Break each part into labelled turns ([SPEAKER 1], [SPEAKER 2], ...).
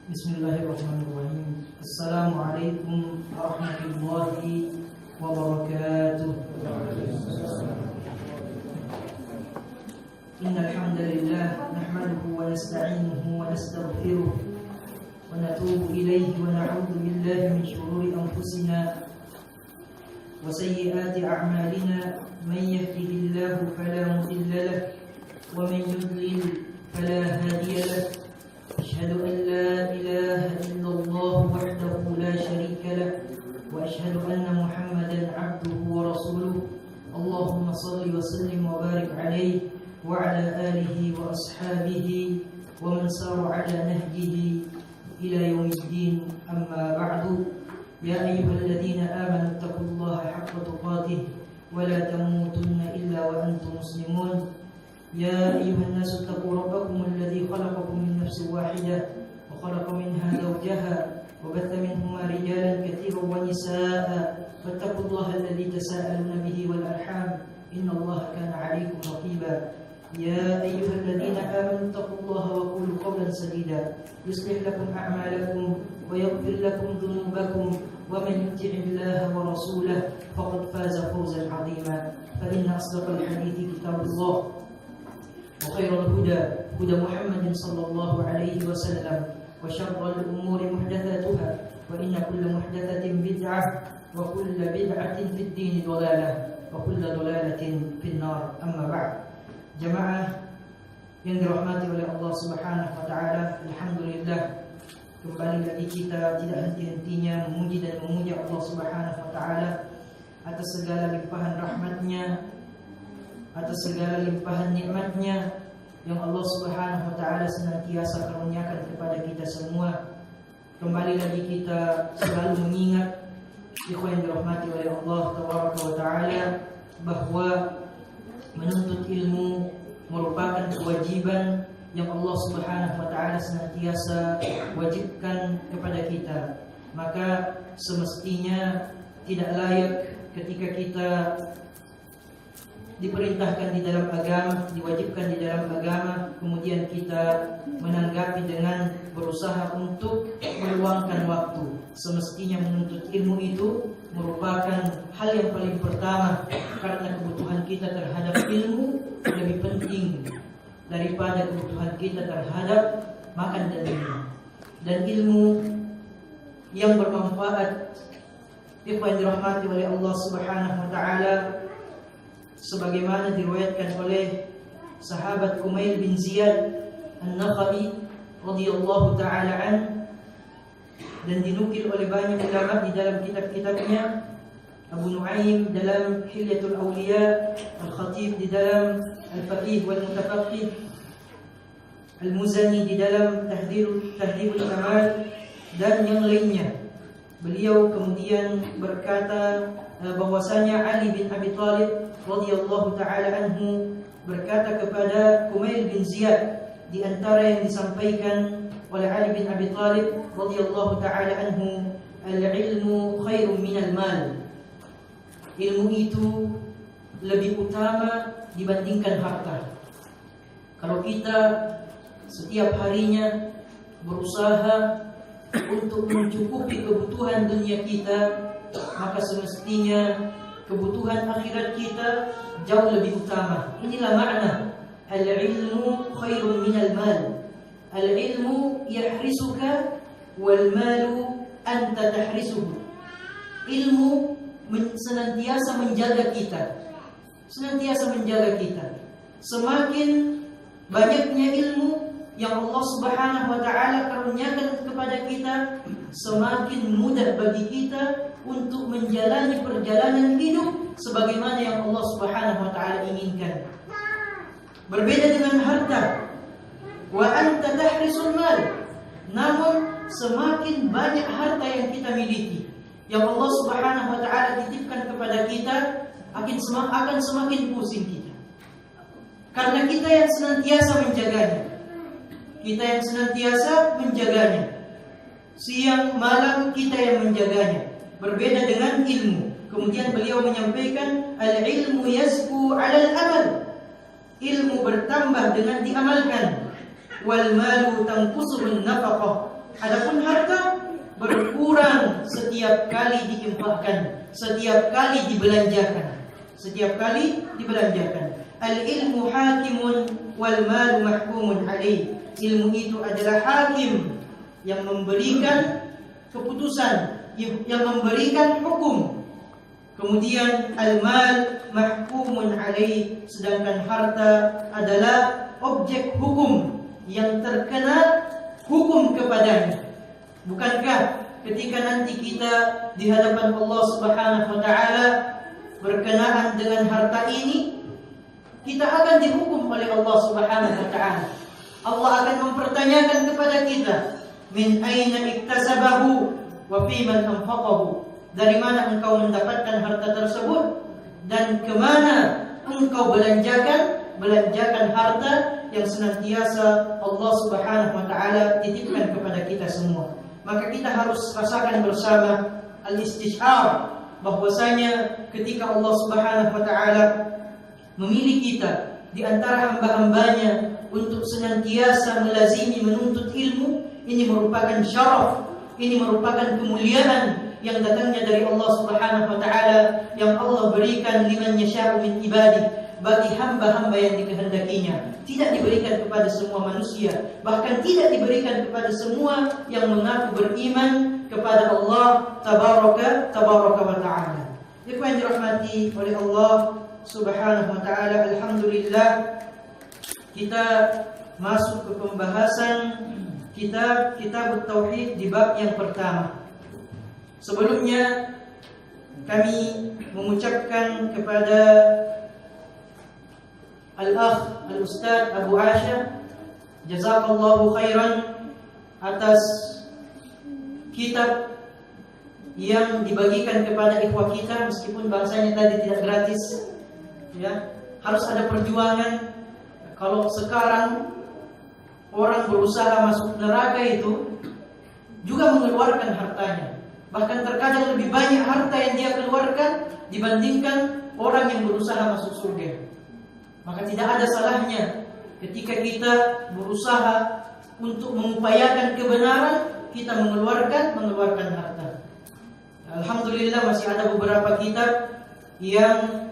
[SPEAKER 1] Bismillahirrahmanirrahim. Assalamualaikum warahmatullahi wabarakatuh. Innal hamdalillah nahmaduhu wa nasta'inuhu wa nastaghfiruh wa natubu ilayhi wa na'udzu billahi min shururi anfusina wa sayyiati a'malina. Man yahdihillahu fala mudilla lahu wa man yudlil fala hadiya lahu. أشهد أن لا إله إلا الله وحده لا شريك له وأشهد أن محمدا عبده ورسوله. اللهم صل وسلم وبارك عليه وعلى آله وأصحابه ومن سار على نهجه إلى يوم الدين. أما بعد، يا أيها الذين آمنوا اتقوا الله حق تقاته ولا تموتن إلا وأنتم مسلمون. يا أيها الناس اتقوا ربكم الذي خلقكم من نفس واحدة وخلق منها زوجها وبث منهما رجالا كثيرا ونساء فاتقوا الله الذي تساءلون به والأرحام إن الله كان عليكم رقيبا. يا أيها الذين آمنوا اتقوا الله وقولوا قولا سديدا يصلح لكم أعمالكم ويغفر لكم ذنوبكم ومن يطع الله ورسوله فقد فاز فوزا عظيما. فإن أصدق الحديث كتاب الله وخير الهدى هدى محمد صلى الله عليه وسلم وشر الأمور محدثاتها وإن كل محدثة بدعة وكل بدعة في الدين ضلالة وكل ضلالة في النار. أما بعد. Jamaah yang dirahmati oleh Allah Subhanahu wa taala, alhamdulillah kembali lagi kita tidak henti-hentinya memuji dan memuja Allah Subhanahu wa taala atas segala limpahan rahmatnya, atas segala limpahan nikmatnya yang Allah Subhanahu wa taala senantiasa karuniakan kepada kita semua. Kembali lagi kita selalu mengingat ikhwan yang dirahmati oleh Allah Tabaraka wa taala bahwa menuntut ilmu merupakan kewajiban yang Allah Subhanahu wa taala senantiasa wajibkan kepada kita. Maka semestinya tidak layak ketika kita diperintahkan di dalam agama, diwajibkan di dalam agama, kemudian kita menanggapi dengan berusaha untuk meluangkan waktu. Semestinya menuntut ilmu itu merupakan hal yang paling pertama, karena kebutuhan kita terhadap ilmu lebih penting daripada kebutuhan kita terhadap makan dan minum. Dan ilmu yang bermanfaat yang dirahmati oleh Allah Subhanahu wa taala, sebagaimana diriwayatkan oleh sahabat Umair bin Ziyad An-Nakhai radhiyallahu taala an, dan dinukil oleh banyak ulama di dalam kitab-kitabnya. Abu Nuaim dalam Hilyatul Awliya, Al-Khatib di dalam Al-Faqih wal Mutafaqih, Al-Muzani di dalam Tahdhibul Kamal, dan yang lainnya. Beliau kemudian berkata bahwasanya Ali bin Abi Thalib radhiyallahu taala anhu berkata kepada Umair bin Ziyad, di antara yang disampaikan oleh Ali bin Abi Thalib radhiyallahu taala anhu, al-ilmu khairun minal mal. Ilmu itu lebih utama dibandingkan harta. Kalau kita setiap harinya berusaha untuk mencukupi kebutuhan dunia kita, maka semestinya kebutuhan akhirat kita jauh lebih utama. Inilah makna al-ilmu khairun minal mal. Al-ilmu yahrisuka wal malu anta tahrisuhu. Ilmu senantiasa menjaga kita, senantiasa menjaga kita. Semakin banyaknya ilmu yang Allah Subhanahu wa taala karuniakan kepada kita, semakin mudah bagi kita untuk menjalani perjalanan hidup sebagaimana yang Allah Subhanahu wa taala inginkan. Berbeda dengan harta. Wa anta tahrisul mal. Namun semakin banyak harta yang kita miliki, yang Allah Subhanahu wa taala titipkan kepada kita, akan semakin pusing kita. Karena kita yang senantiasa menjaganya. Kita yang senantiasa menjaganya. Siang malam kita yang menjaganya. Berbeda dengan ilmu. Kemudian beliau menyampaikan, al-ilmu yazku 'alal amal. Ilmu bertambah dengan diamalkan. Wal malu tanqusuhun nafaqah. Adapun harta berkurang setiap kali diinfakkan, setiap kali dibelanjakan. Setiap kali dibelanjakan. Al-ilmu hakimun wal malu mahkumun alaih. Ilmu itu adalah hakim yang memberikan keputusan, yang memberikan hukum. Kemudian al-mal mahkumun alaih, sedangkan harta adalah objek hukum yang terkena hukum kepadanya. Bukankah ketika nanti kita di hadapan Allah Subhanahu wa taala berkenaan dengan harta ini, kita akan dihukum oleh Allah Subhanahu wa taala. Allah akan mempertanyakan kepada kita, min aina iktasabahu wa fi man anfaqahu. Dari mana engkau mendapatkan harta tersebut dan kemana engkau belanjakan harta yang senantiasa Allah Subhanahu wa taala titipkan kepada kita semua. Maka kita harus rasakan bersama al-istishar, bahwasanya ketika Allah Subhanahu wa taala memilih kita di antara hamba-hambanya untuk senantiasa melazimi menuntut ilmu, ini merupakan syaraf, ini merupakan kemuliaan yang datangnya dari Allah Subhanahu wa taala, yang Allah berikan liman yasha'u min ibadi, bagi hamba-hamba yang dikehendakinya. Tidak diberikan kepada semua manusia, bahkan tidak diberikan kepada semua yang mengaku beriman kepada Allah tabaraka wa ta'ala. Ikhwan dirahmati oleh Allah Subhanahu wa ta'ala, alhamdulillah kita masuk ke pembahasan kitab Tauhid di bab yang pertama. Sebelumnya kami mengucapkan kepada Al-Akh Al-Ustaz Abu Aisha, jazakallahu khairan atas kitab yang dibagikan kepada ikhwah kita, meskipun bahasanya tadi tidak gratis, ya, harus ada perjuangan. Kalau sekarang orang berusaha masuk neraka itu juga mengeluarkan hartanya, bahkan terkadang lebih banyak harta yang dia keluarkan dibandingkan orang yang berusaha masuk surga. Maka tidak ada salahnya ketika kita berusaha untuk mengupayakan kebenaran, kita mengeluarkan harta. Alhamdulillah masih ada beberapa kitab yang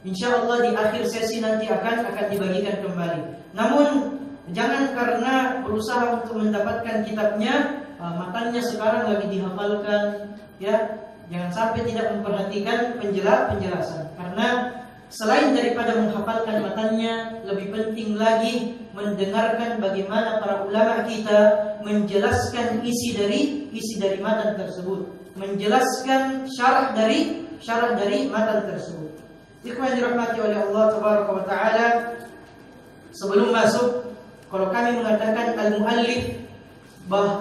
[SPEAKER 1] insyaallah di akhir sesi nanti akan dibagikan kembali. Namun jangan karena berusaha untuk mendapatkan kitabnya, matanya sekarang lagi dihafalkan, ya. Jangan sampai tidak memperhatikan penjelasan. Karena selain daripada menghafalkan matanya, lebih penting lagi mendengarkan bagaimana para ulama kita menjelaskan isi dari matan tersebut, menjelaskan syarah dari matan tersebut. Ikhwan dirahmati oleh Allah tabaraka wa taala, sebelum masuk, kalau kami mengatakan al-muallif,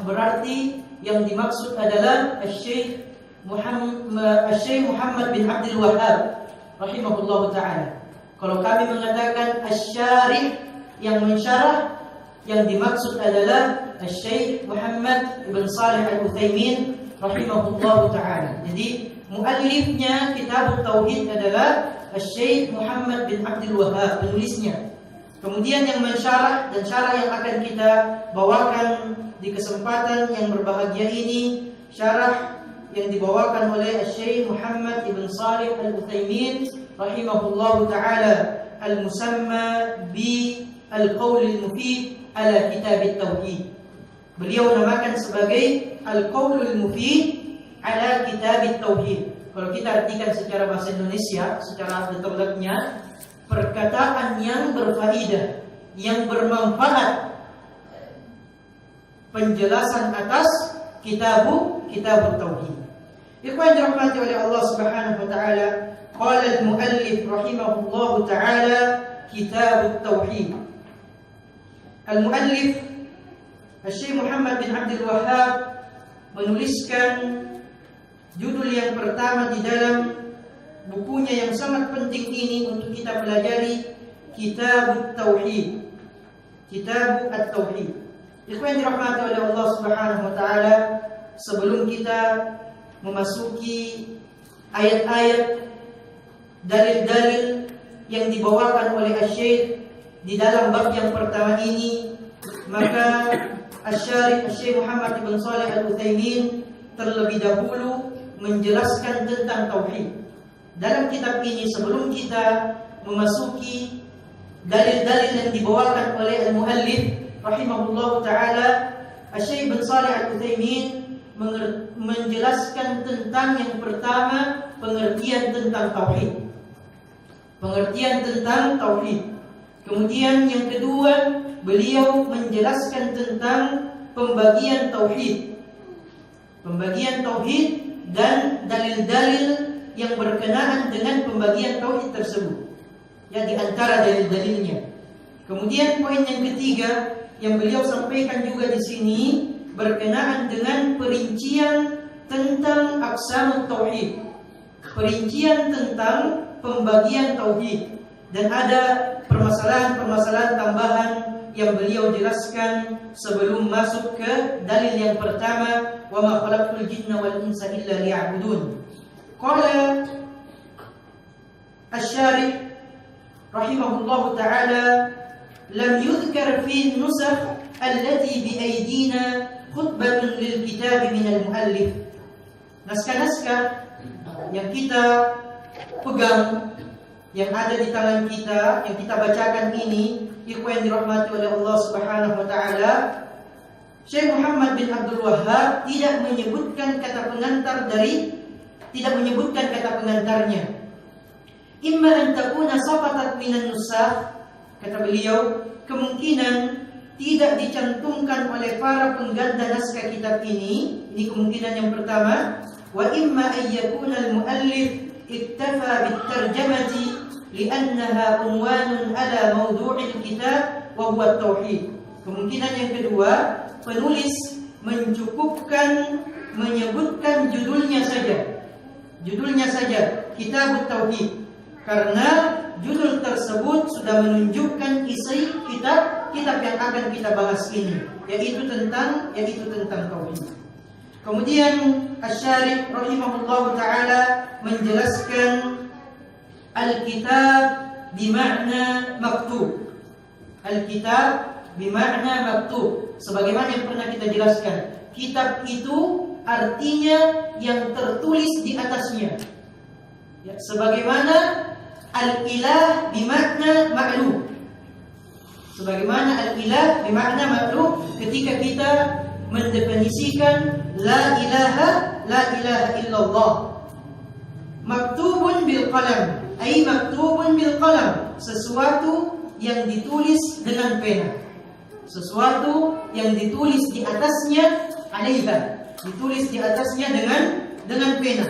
[SPEAKER 1] berarti yang dimaksud adalah Syekh Muhammad bin Abdul Wahhab rahimahullahu ta'ala. Kalau kami mengatakan asy-syarih, yang mensyarah, yang dimaksud adalah Syekh Muhammad bin Shalih Al-Utsaimin rahimahullahu ta'ala. Jadi muallifnya kitab Tauhid adalah Syekh Muhammad bin Abdul Wahhab, penulisnya. Kemudian yang mensyarah dan syarah yang akan kita bawakan di kesempatan yang berbahagia ini, syarah yang dibawakan oleh Syekh Muhammad ibn Shalih Al-Utsaimin rahimahullahu taala, al-musamma bi al-qaul al-mufid ala kitab at-tauhid. Beliau namakan sebagai al-qaul al-mufid ala kitab at-tauhid. Kalau kita artikan secara bahasa Indonesia, secara detailnya, perkataan yang berfaedah, yang bermanfaat, penjelasan atas kitab tauhid. Ikhwan dirahmati oleh Allah Subhanahu wa taala, qala al-muallif rahimahullahu taala kitab tauhid. Al-muallif Syekh Muhammad bin Abdul Wahhab menuliskan judul yang pertama di dalam bukunya yang sangat penting ini untuk kita pelajari, Kitab Tauhid. Kitab At-Tauhid. Ikhwan dirahmati oleh Allah Subhanahu wa taala, sebelum kita memasuki ayat-ayat, dalil-dalil yang dibawakan oleh Syekh di dalam bab yang pertama ini, maka Syekh Muhammad bin Shalih Al-Utsaimin terlebih dahulu menjelaskan tentang tauhid. Dalam kitab ini, sebelum kita memasuki dalil-dalil yang dibawakan oleh al-muallif rahimahullahu taala, Syekh bin Shalih Al-Utsaimin menjelaskan tentang yang pertama, pengertian tentang tauhid. Pengertian tentang tauhid. Kemudian yang kedua, beliau menjelaskan tentang pembagian tauhid. Pembagian tauhid dan dalil-dalil yang berkenaan dengan pembagian tauhid tersebut. Ya, di antara dalil-dalilnya. Kemudian poin yang ketiga yang beliau sampaikan juga di sini berkenaan dengan perincian tentang aqsamut tauhid. Perincian tentang pembagian tauhid, dan ada permasalahan-permasalahan tambahan yang beliau jelaskan sebelum masuk ke dalil yang pertama, wa ma khalaqtul jinna wal insa illa liya'budun. Qala asy-syarih rahimahullahu taala, lam yudhkar fi nusakh allati bi aydina khutbatun lil kitab min al-muallif. Naskah-naskah yang kita pegang, yang ada di tangan kita, yang kita bacakan ini, ikhwan yang dirahmati oleh Allah Subhanahu wa taala, Syekh Muhammad bin Abdul Wahhab tidak menyebutkan kata pengantarnya. Imma an takuna saqatat minan nusakh, kata beliau, kemungkinan tidak dicantumkan oleh para pengganda naskah kitab ini kemungkinan yang pertama. Wa imma an yakuna al-muallif iktafa bit-tarjamati li'annaha unwanun ala mawdu'il kitab wa huwa at-tauhid. Kemungkinan yang kedua, penulis menyebutkan judulnya saja, Kitabut Tauhid, karena judul tersebut sudah menunjukkan isi kitab yang akan kita bahas ini, yaitu tentang tauhid. Kemudian Asy-Syarih rahimahullahu taala menjelaskan al-kitab bimakna maktub. Al-kitab bimakna maktub, sebagaimana yang pernah kita jelaskan. Kitab itu artinya yang tertulis di atasnya. Ya, sebagaimana al-ilah bimakna ma'lum. Sebagaimana al-ilah bimakna ma'lum ketika kita mendefinisikan la ilaha illallah. Maktubun bil qalam, ay maktubun bil qalam, sesuatu yang ditulis dengan pena. Sesuatu yang ditulis di atasnya, alaiha, ditulis di atasnya dengan pena.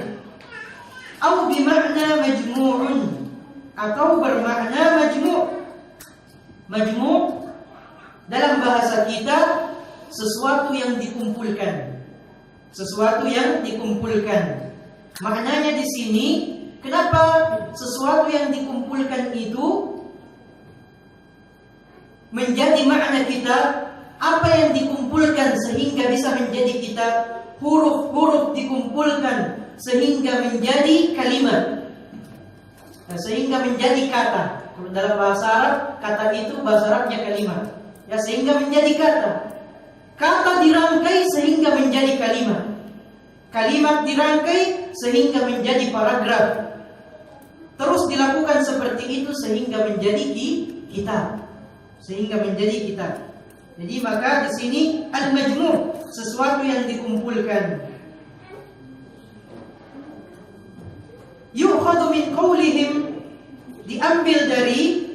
[SPEAKER 1] Atau bimakna majmu'un, atau bermakna majmu'. Majmu' dalam bahasa kita sesuatu yang dikumpulkan. Sesuatu yang dikumpulkan. Maknanya di sini, kenapa sesuatu yang dikumpulkan itu menjadi makna kita? Apa yang dikumpulkan sehingga bisa menjadi kitab? Huruf-huruf dikumpulkan sehingga menjadi kalimat, sehingga menjadi kata. Dalam bahasa Arab, kata itu bahasa Arabnya kalimat. Ya, sehingga menjadi kata. Kata dirangkai sehingga menjadi kalimat. Kalimat dirangkai sehingga menjadi paragraf. Terus dilakukan seperti itu sehingga menjadi kitab. Jadi maka di sini al-majmu', sesuatu yang dikumpulkan. Yu'khadhu min qawlihim, diambil dari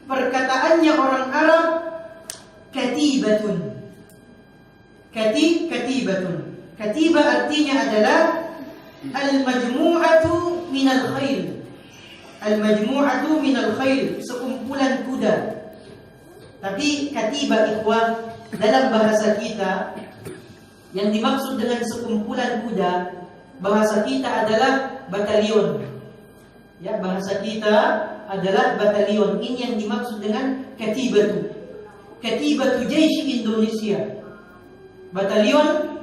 [SPEAKER 1] perkataannya orang Arab, katibatun. Katibatun. Katibah artinya adalah al-majmu'atu minal khail. Al-majmu'atu minal khail, sekumpulan kuda. Tapi katibah, ikhwan, dalam bahasa kita yang dimaksud dengan sekumpulan kuda, bahasa kita adalah batalion. Ya, bahasa kita adalah batalion. Ini yang dimaksud dengan katibatu. Katibatu Jaish Indonesia. Batalion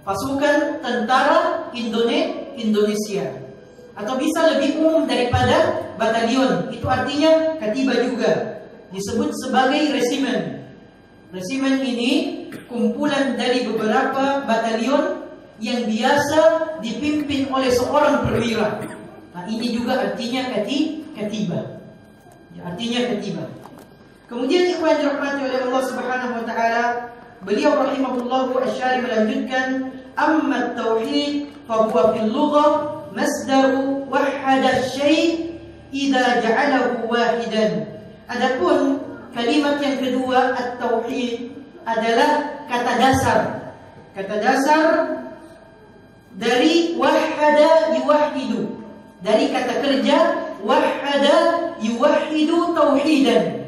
[SPEAKER 1] pasukan tentara Indonesia. Atau bisa lebih umum daripada batalion, itu artinya katibah juga. Disebut sebagai resimen. Resimen ini kumpulan dari beberapa batalion yang biasa dipimpin oleh seorang perwira. Nah, ini juga artinya katiba. Ya, artinya katiba. Kemudian ikhwan dirahmati oleh Allah Subhanahu wa taala, beliau rahimahullahu asyari melanjutkan, amma at-tauhid fa huwa fil lughah masdaru wahhada asy-syai' idza ja'alahu wahidan. Adapun kalimat yang kedua, at-tauhid, adalah kata dasar. Kata dasar dari wahhada yuwahhidu. Dari kata kerja wahhada yuwahhidu tauhidan.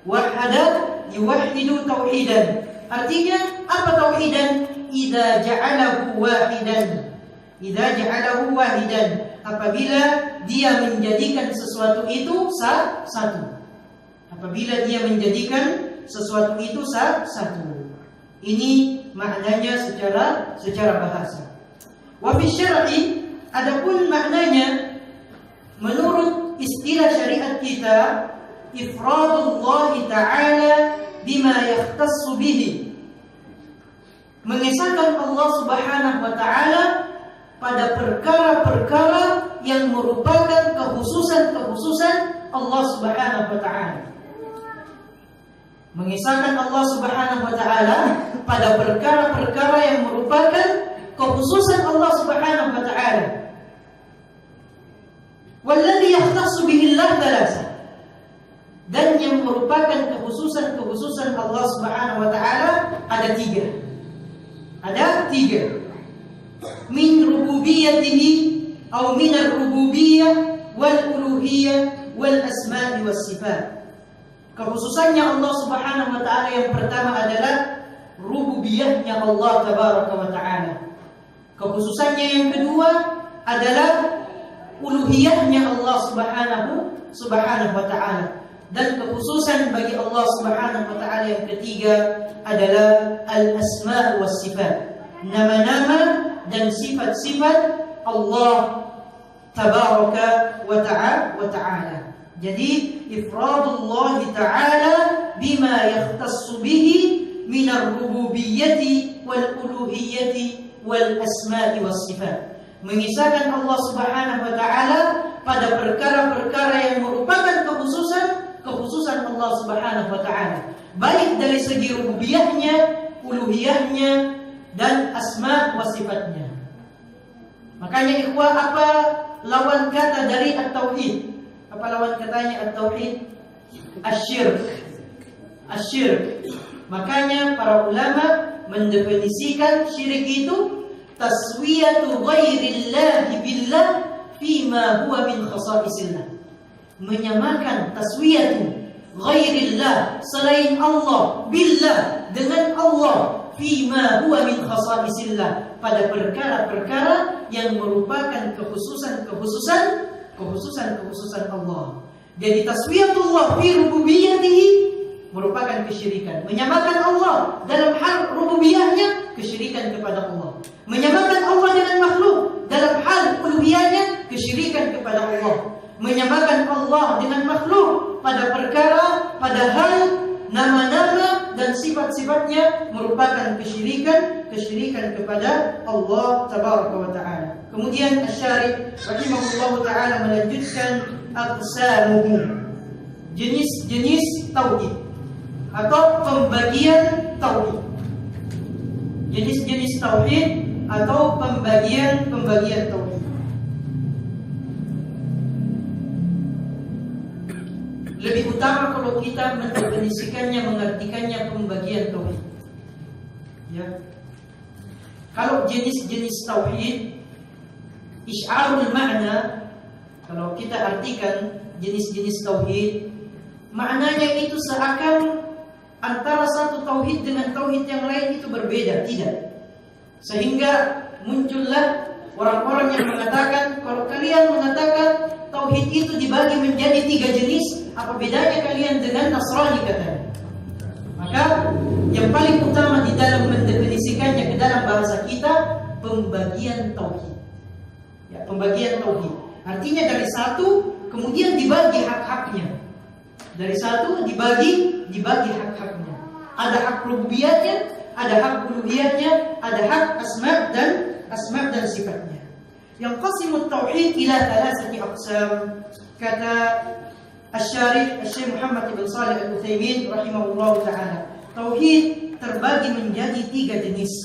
[SPEAKER 1] Wahhada yuwahhidu tauhidan. Artinya apa tauhidan? Idza ja'alahu wahidan. Idza ja'alahu wahidan. Apabila dia menjadikan sesuatu itu satu. Apabila dia menjadikan sesuatu itu satu. Ini maknanya secara bahasa. Wa fi syar'i, adapun maknanya menurut istilah syariat kita, ifradullah ta'ala bima yakhtassu bihi. Mengesahkan Allah Subhanahu wa taala pada perkara-perkara yang merupakan kekhususan Allah Subhanahu wa taala. Mengisahkan Allah Subhanahu wa taala pada perkara-perkara yang merupakan kekhususan Allah Subhanahu wa taala. Walladhi yakhtassu bihi Allah thalatha. Dan yang merupakan kekhususan Allah Subhanahu wa taala ada tiga. Ada tiga. Min rububiyyatihi atau min ar-rububiyyah wal uluhiyyah wal asma'i was sifat. Kekhususannya Allah Subhanahu wa taala yang pertama adalah rububiyahnya Allah tabaraka wa taala. Kekhususannya yang kedua adalah uluhiyahnya Allah Subhanahu wa taala. Dan kekhususan bagi Allah Subhanahu wa taala yang ketiga adalah al-asma' was sifat. Nama-nama dan sifat-sifat Allah tabaraka wa taala. Jadi ifradullah ta'ala bima yakhtassu bihi min ar-rububiyyati wal uluhiyyati wal asma'i was sifat. Mengisahkan Allah Subhanahu wa taala pada perkara-perkara yang merupakan kekhususan Allah Subhanahu wa taala, baik dari segi rububiyahnya, uluhiyahnya dan asma' wa sifatnya. Makanya ikhwah, apa lawan kata dari at-tauhid? Apa lawan katanya at-tauhid? Asyirk. Makanya para ulama mendefinisikan syirik itu taswiyatu ghairillahi billah fima huwa min khasa'isillah. Menyamakan taswiyatu ghairillah, selain Allah, billah, dengan Allah, fima huwa min khasa'isillah, pada perkara-perkara yang merupakan kekhususan Allah. Jadi taswiyatullah fi rububiyyatihi merupakan kesyirikan. Menyamakan Allah dalam hal rububiyahnya, kesyirikan kepada Allah. Menyamakan Allah dengan makhluk dalam hal uluhiyahnya, kesyirikan kepada Allah. Menyamakan Allah dengan makhluk pada hal nama-nama dan sifat-sifatnya merupakan kesyirikan kepada Allah tabaraka wa taala. Kemudian Asy-Syarih rahimahullahu taala melanjutkan aqsamuhu, jenis-jenis tauhid atau pembagian tauhid. Jenis-jenis tauhid atau pembagian tauhid. Lebih utama kalau kita mendefinisikannya, mengartikannya pembagian tauhid. Ya. Kalau jenis-jenis tauhid, isy'arul makna, kalau kita artikan jenis-jenis tauhid, maknanya itu seakan antara satu tauhid dengan tauhid yang lain itu berbeda, tidak. Sehingga muncullah orang-orang yang mengatakan, kalau kalian mengatakan tauhid itu dibagi menjadi 3 jenis, apa bedanya kalian dengan Nasrani, katanya. Maka yang paling utama di dalam mendefinisikannya ke dalam bahasa kita, pembagian tauhid. Ya, pembagian tauhid. Artinya dari satu kemudian dibagi hak-haknya. Dari satu dibagi hak-haknya. Ada hak rububiyatnya, ada hak uluhiyatnya, ada hak asma' dan sifatnya. Yang qasimut tauhid ila thalathati aqsam. Kata Asy-Syarih Syekh Muhammad ibn Shalih Al-Utsaimin rahimahullah taala, tauhid terbagi menjadi 3 jenis.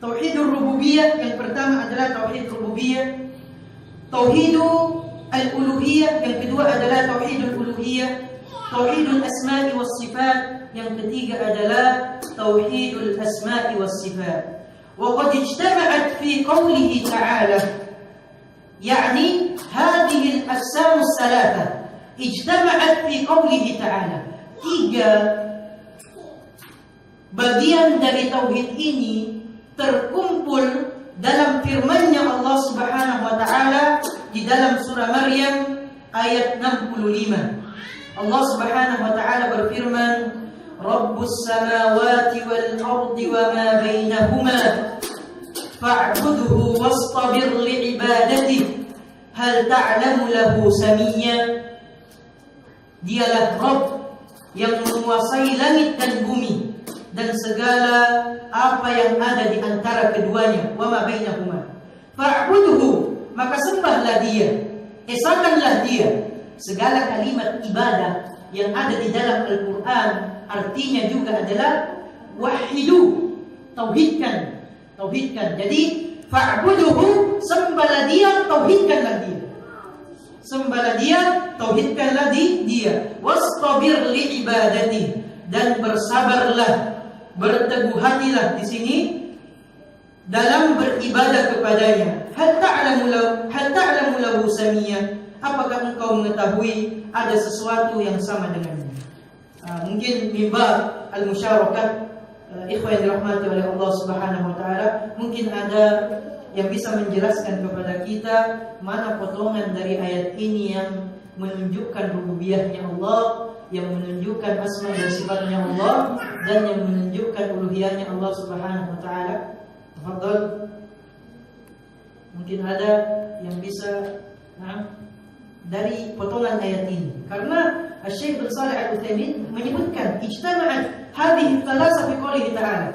[SPEAKER 1] Tauhidur rububiyah, yang pertama adalah tauhid rububiyah. Tauhidul al-uluhiyah, yang kedua adalah tauhidul uluhiyah. Tauhidul asma'i was sifat, yang ketiga adalah tauhidul asma'i was sifat. Wa qad ijtama'at fi qawlihi ta'ala, yani hadhihi al-aqsam as-salatah ijtama'at fi qawlihi ta'ala. 3 bagian dari tauhid ini terkumpul dalam firman-Nya Allah Subhanahu wa taala di dalam surah Maryam ayat 65. Allah Subhanahu wa taala berfirman, Rabbus samawati wal ardi wa ma bainahuma fa'budhu wastabir li'ibadatihi hal ta'lamu lahu samiyya. Dialah Rabb yang menguasai langit dan bumi dan segala apa yang ada di antara keduanya, wa ma bainahuma. Fa'budhu, maka sembahlah dia, esakanlah dia. Segala kalimat ibadah yang ada di dalam Al-Quran artinya juga adalah wahidu, tauhidkan. Jadi fa'buduhu, sembahlah dia, tauhidkanlah dia. Sembahlah dia, tauhidkanlah dia. Wastabir li ibadati, dan bersabarlah, berteguh hatilah di sini dalam beribadah kepadanya. Hal ta'lamu lahu samiyya, apakah engkau mengetahui ada sesuatu yang sama dengannya? Mungkin mimbar al-musyarakah, ikhwan yang dirahmati oleh Allah Subhanahu wa taala, mungkin ada yang bisa menjelaskan kepada kita mana potongan dari ayat ini yang menunjukkan rububiyahnya Allah, yang menunjukkan asma dan sifatnya Allah, dan yang menunjukkan uluhiyahnya Allah Subhanahu wa taala. Tafadhal. Mungkin ada yang bisa dari potongan ayat ini, karena Syekh bin Shalih Al-Utsaimin menyebutkan ijtama'at hadhihi thalatha fi qoulihi ta'ala.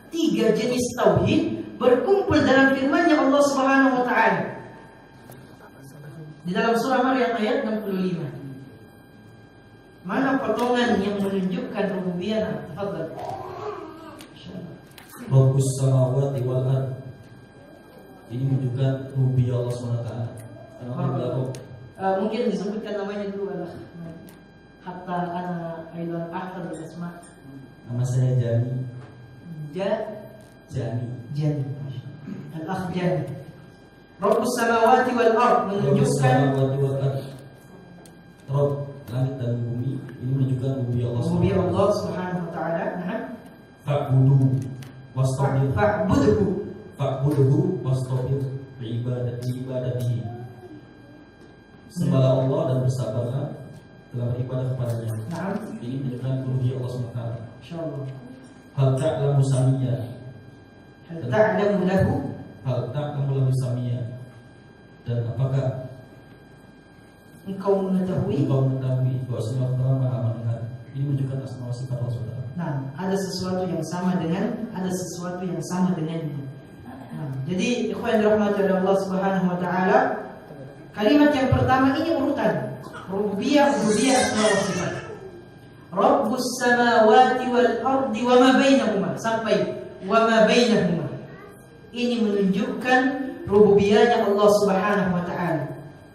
[SPEAKER 1] 3 jenis tauhid berkumpul dalam firman-Nya Allah Subhanahu wa taala di dalam surah Maryam ayat 65. Mana potongan yang menunjukkan rububiyah? Tafadhal.
[SPEAKER 2] Rabbus samawati wal ardh. Ini menunjukkan rububiyah Allah Subhanahu wa taala.
[SPEAKER 1] Mungkin disebutkan namanya dulu adalah hatta ana aidan ahfad al-asma.
[SPEAKER 2] Nama saya Jani.
[SPEAKER 1] Jani. Al-akh Jani. Rabbus samawati wal ardh menunjukkan
[SPEAKER 2] Rabb langit dan bumi. Ini menunjukkan rububiyah
[SPEAKER 1] Allah Subhanahu wa taala.
[SPEAKER 2] Fa'budhu wastabir ibadatihi. Sembahlah Allah dan bersabarlah dalam beribadah kepadanya. Ini menunjukkan rububiyah Allah Subhanahu wa taala.
[SPEAKER 1] Insyaallah.
[SPEAKER 2] Hal ta'lamu samiyya.
[SPEAKER 1] Hal ta'lamu
[SPEAKER 2] lahu samiyya. Dan apakah
[SPEAKER 1] engkau mengetahui
[SPEAKER 2] bahwa semua orang Maha mendengar? Ini menunjukkan asma wa sifat Allah Subhanahu wa taala.
[SPEAKER 1] Nah, ada sesuatu yang sama dengannya. Jadi ikhwan dirahmati oleh Allah Subhanahu wa taala, kalimat yang pertama ini urutan rububiyah asma wa sifat. Rabbus samawati wal ardi wa ma bainahuma, sampai wa ma bainahuma. Ini menunjukkan rububiyahnya Allah Subhanahu wa taala.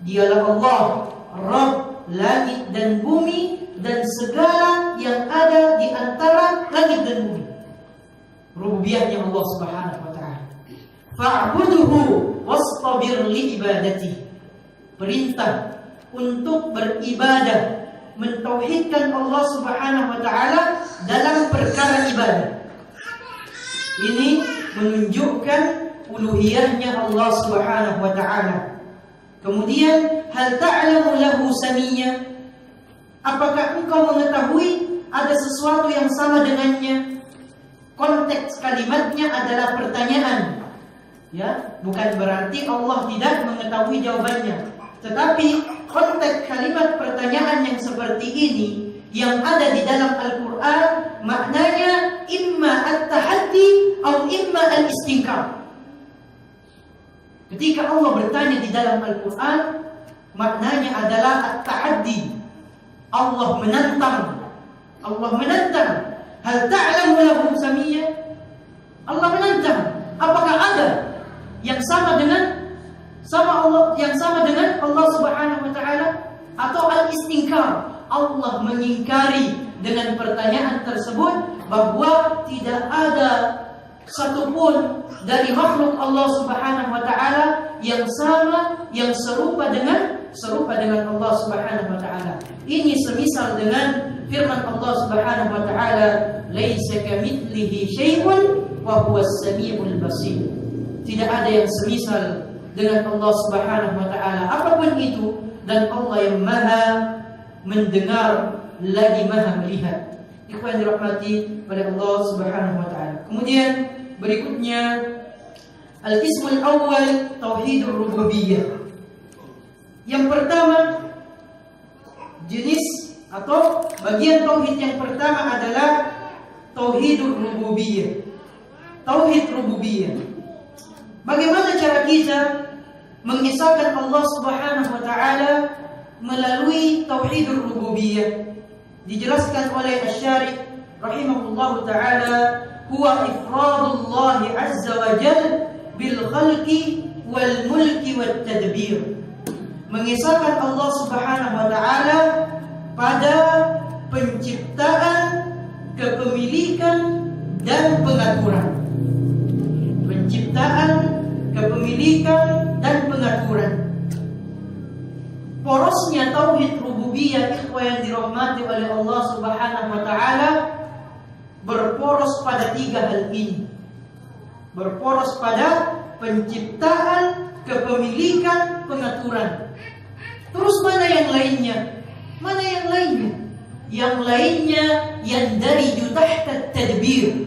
[SPEAKER 1] Dialah Allah, Rabb langit dan bumi dan segala yang ada di antara langit dan bumi. Rububiyahnya Allah Subhanahu wa taala. Fa'budhu wastabir li ibadatihi. Perintah untuk beribadah, mentauhidkan Allah Subhanahu wa taala dalam perkara ibadah. Ini menunjukkan uluhiyahnya Allah Subhanahu wa taala. Kemudian hal ta'lamu lahu samiyya, apakah engkau mengetahui ada sesuatu yang sama dengannya? Konteks kalimatnya adalah pertanyaan. Ya, bukan berarti Allah tidak mengetahui jawabannya. Tetapi konteks kalimat pertanyaan yang seperti ini yang ada di dalam Al-Quran maknanya imma at-tahaddi atau imma al-istinkar. Ketika Allah bertanya di dalam Al-Quran, maknanya adalah at-tahaddi. Allah menantang. Allah menantang. Hal ta'lamu lahu samiyya? Allah menantang. Apakah ada yang sama dengan Allah Subhanahu wa taala, atau al-istinkar? Allah mengingkari dengan pertanyaan tersebut bahwa tidak ada satupun dari makhluk Allah Subhanahu wa taala yang sama, yang serupa dengan Allah Subhanahu wa taala. Ini semisal dengan firman Allah Subhanahu wa taala, "Laisa kamitslihi syai'un wa huwas samiul basir." Tidak ada yang semisal dengan Allah Subhanahu wa taala apapun itu, dan Allah yang Maha mendengar lagi Maha melihat. Ikhwan dirahmati oleh Allah Subhanahu wa taala. Kemudian berikutnya al-qismul awwal tauhidur rububiyah. Yang pertama, jenis atau bagian tauhid yang pertama adalah tauhidur rububiyah. Tauhid rububiyah. Bagaimana cara kita mengisahkan Allah Subhanahu wa taala melalui tauhidur rububiyah? Dijelaskan oleh Asy-Syarih rahimahullahu taala, huwa ifradullah azza wa jalla bil khalqi wal mulki wat tadbir. Mengisahkan Allah Subhanahu wa taala pada penciptaan, kepemilikan dan pengaturan. Penciptaan, kepemilikan dan pengaturan. Porosnya tauhid rububiyah, ikhwah yang dirahmati oleh Allah Subhanahu wa taala, berporos pada tiga hal ini. Berporos pada penciptaan, kepemilikan, pengaturan. Terus mana yang lainnya? Mana yang lainnya? Yang lainnya yang dari tahta tadbir,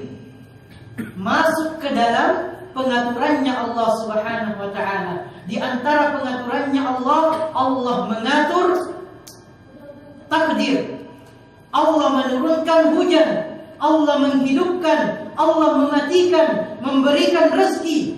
[SPEAKER 1] masuk ke dalam pengaturannya Allah Subhanahu wa taala. Di antara pengaturannya Allah mengatur takdir. Allah menurunkan hujan, Allah menghidupkan, Allah mematikan, memberikan rezeki.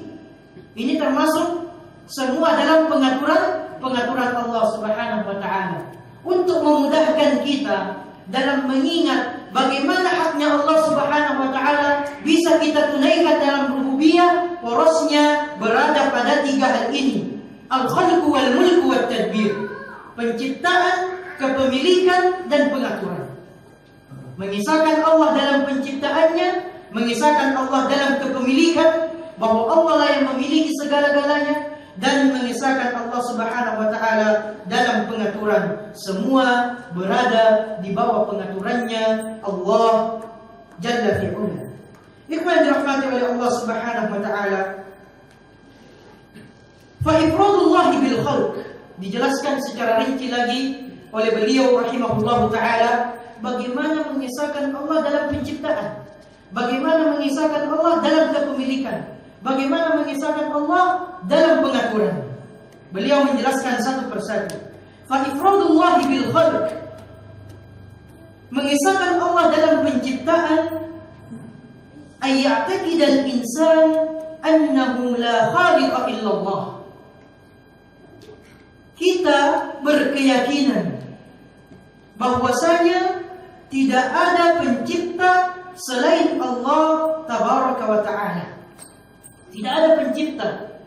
[SPEAKER 1] Ini termasuk semua dalam pengaturan Allah Subhanahu wa taala. Untuk memudahkan kita dalam mengingat bagaimana haknya Allah Subhanahu wa taala bisa kita tunaikan dalam rububiyah, porosnya berada pada tiga hal ini. Al-khalqu wal mulku wat tadbir. Penciptaan, kepemilikan dan pengaturan. Mengisahkan Allah dalam penciptaannya, mengisahkan Allah dalam kepemilikan, bahwa Allah lah yang memiliki segala-galanya, dan mengisahkan Allah Subhanahu wa taala dalam pengaturan. Semua berada di bawah pengaturannya Allah Jalla fi'ala. Ikhwan dirahmati oleh Allah Subhanahu wa taala, fa ifradullah bil khalq, dijelaskan secara rinci lagi oleh beliau rahimahullahu taala bagaimana mengisahkan Allah dalam penciptaan, bagaimana mengisahkan Allah dalam kepemilikan, bagaimana mengisahkan Allah dalam pengaturan. Beliau menjelaskan satu persatu. Fa ifradullah bil khalq, mengisahkan Allah dalam penciptaan, ay ya'taqid al-insan annahu la khaliqa illallah. Kita berkeyakinan bahwasanya tidak ada pencipta selain Allah tabaraka wa ta'ala. Tidak ada pencipta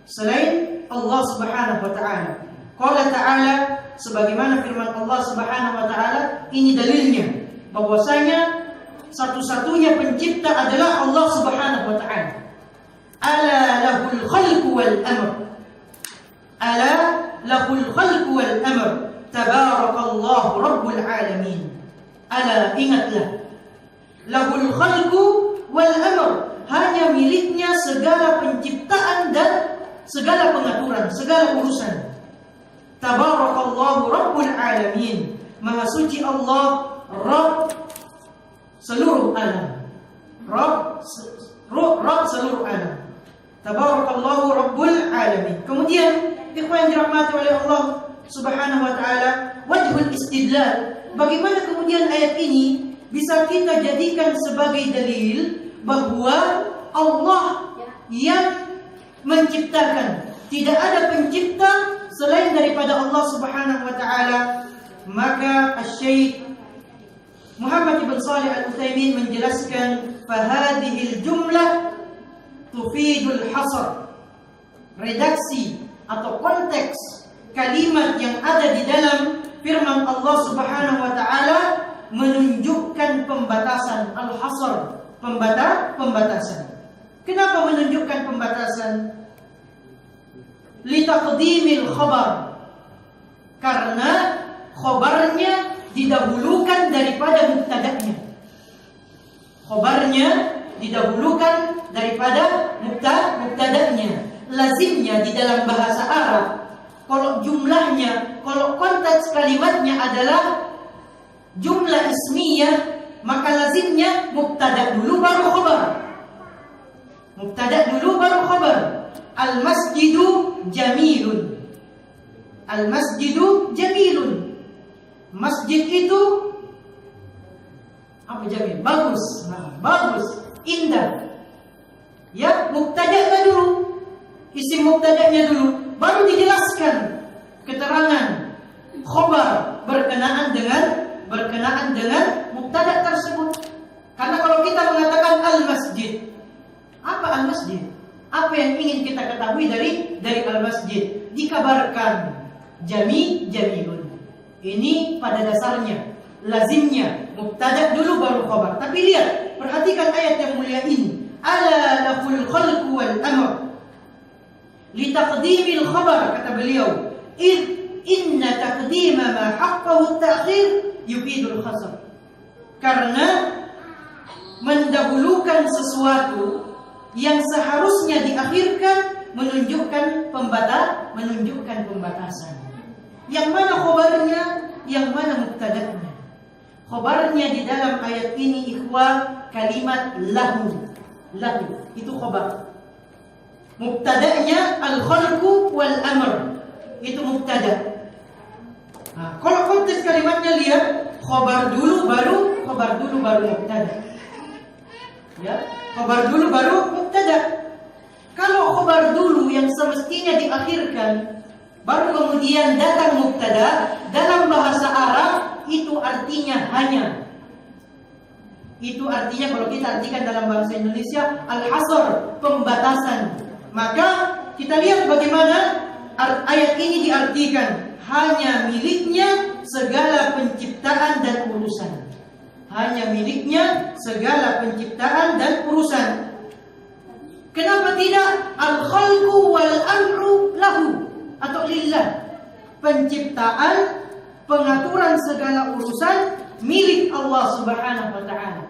[SPEAKER 1] selain Allah Subhanahu wa taala. Qala ta'ala, sebagaimana firman Allah Subhanahu wa taala, ini dalilnya bahwasanya satu-satunya pencipta adalah Allah Subhanahu wa taala. Ala lahul khalqu wal amr. Ala lahul khalqu wal amr. Tabarakallahu rabbul alamin. Ala, ingatlah. Lahul khalqu wal amr, hanya miliknya segala penciptaan dan segala pengaturan, segala urusan. Tabarakallahu rabbul alamin. Maha suci Allah, Rabb seluruh alam. Rabb seluruh alam. Tabarakallahu rabbul alamin. Kemudian ikhwan yang dirahmati oleh Allah Subhanahu wa taala, wajhul istidlal. Bagaimana kemudian ayat ini bisa kita jadikan sebagai dalil bahwa Allah yang menciptakan, tidak ada pencipta selain daripada Allah Subhanahu wa taala. Maka Asy-Syaikh Muhammad ibn Shalih Al-Utsaimin menjelaskan, fahadhil jumlah tufidul hasr. Redaksi atau konteks kalimat yang ada di dalam firman Allah Subhanahu wa taala menunjukkan pembatasan, al-hasr, pembatasan. Kenapa menunjukkan pembatasan? Litaqdimil khabar. Karena khabarnya didahulukan daripada mubtada'nya. Khabarnya didahulukan daripada mubtada'nya. Lazimnya di dalam bahasa Arab, kalau jumlahnya, kalau konteks kalimatnya adalah jumlah ismiyah, maka lazimnya mubtada dulu baru khabar. Mubtada dulu baru khabar. Al-masjidu jamilun. Al-masjidu jamilun. Masjid itu apa jamil? Bagus. Nah, bagus, indah. Ya, mubtada'nya dulu. Isim mubtada'nya dulu, baru dijelaskan keterangan khabar berkenaan dengan mubtada' tersebut. Karena kalau kita mengatakan al-masjid, apa al-masjid? Apa yang ingin kita ketahui dari al-masjid? Dikabarkan jamilun. Ini pada dasarnya, lazimnya mubtada' dulu baru khabar. Tapi lihat, perhatikan ayat yang mulia ini. Ala lahul khalqu wal amr. Litaqdimil khabar, kata beliau, inna taqdima ma haqqahu at-ta'khir yufidul hasr. Karena mendahulukan sesuatu yang seharusnya diakhirkan menunjukkan pembatasan. Yang mana khabarnya, yang mana mubtada'nya? Khabarnya di dalam ayat ini ikhwah kalimat lahu. Lahu itu khabar. Mubtada'nya al-khalqu wal amr. Itu mubtada'. Nah, kalau konteks kalimatnya lihat, khabar dulu baru mubtada'. Ya, khabar dulu baru mubtada'. Kalau khabar dulu yang semestinya diakhirkan, baru kemudian datang mubtada', dalam bahasa Arab itu artinya hanya. Itu artinya kalau kita artikan dalam bahasa Indonesia al-hasr, pembatasan. Maka kita lihat bagaimana ayat ini diartikan, hanya miliknya segala penciptaan dan urusan. Hanya miliknya segala penciptaan dan urusan. Kenapa tidak al-khalqu wal amru lahu atau lillah? Penciptaan, pengaturan segala urusan milik Allah Subhanahu wa taala.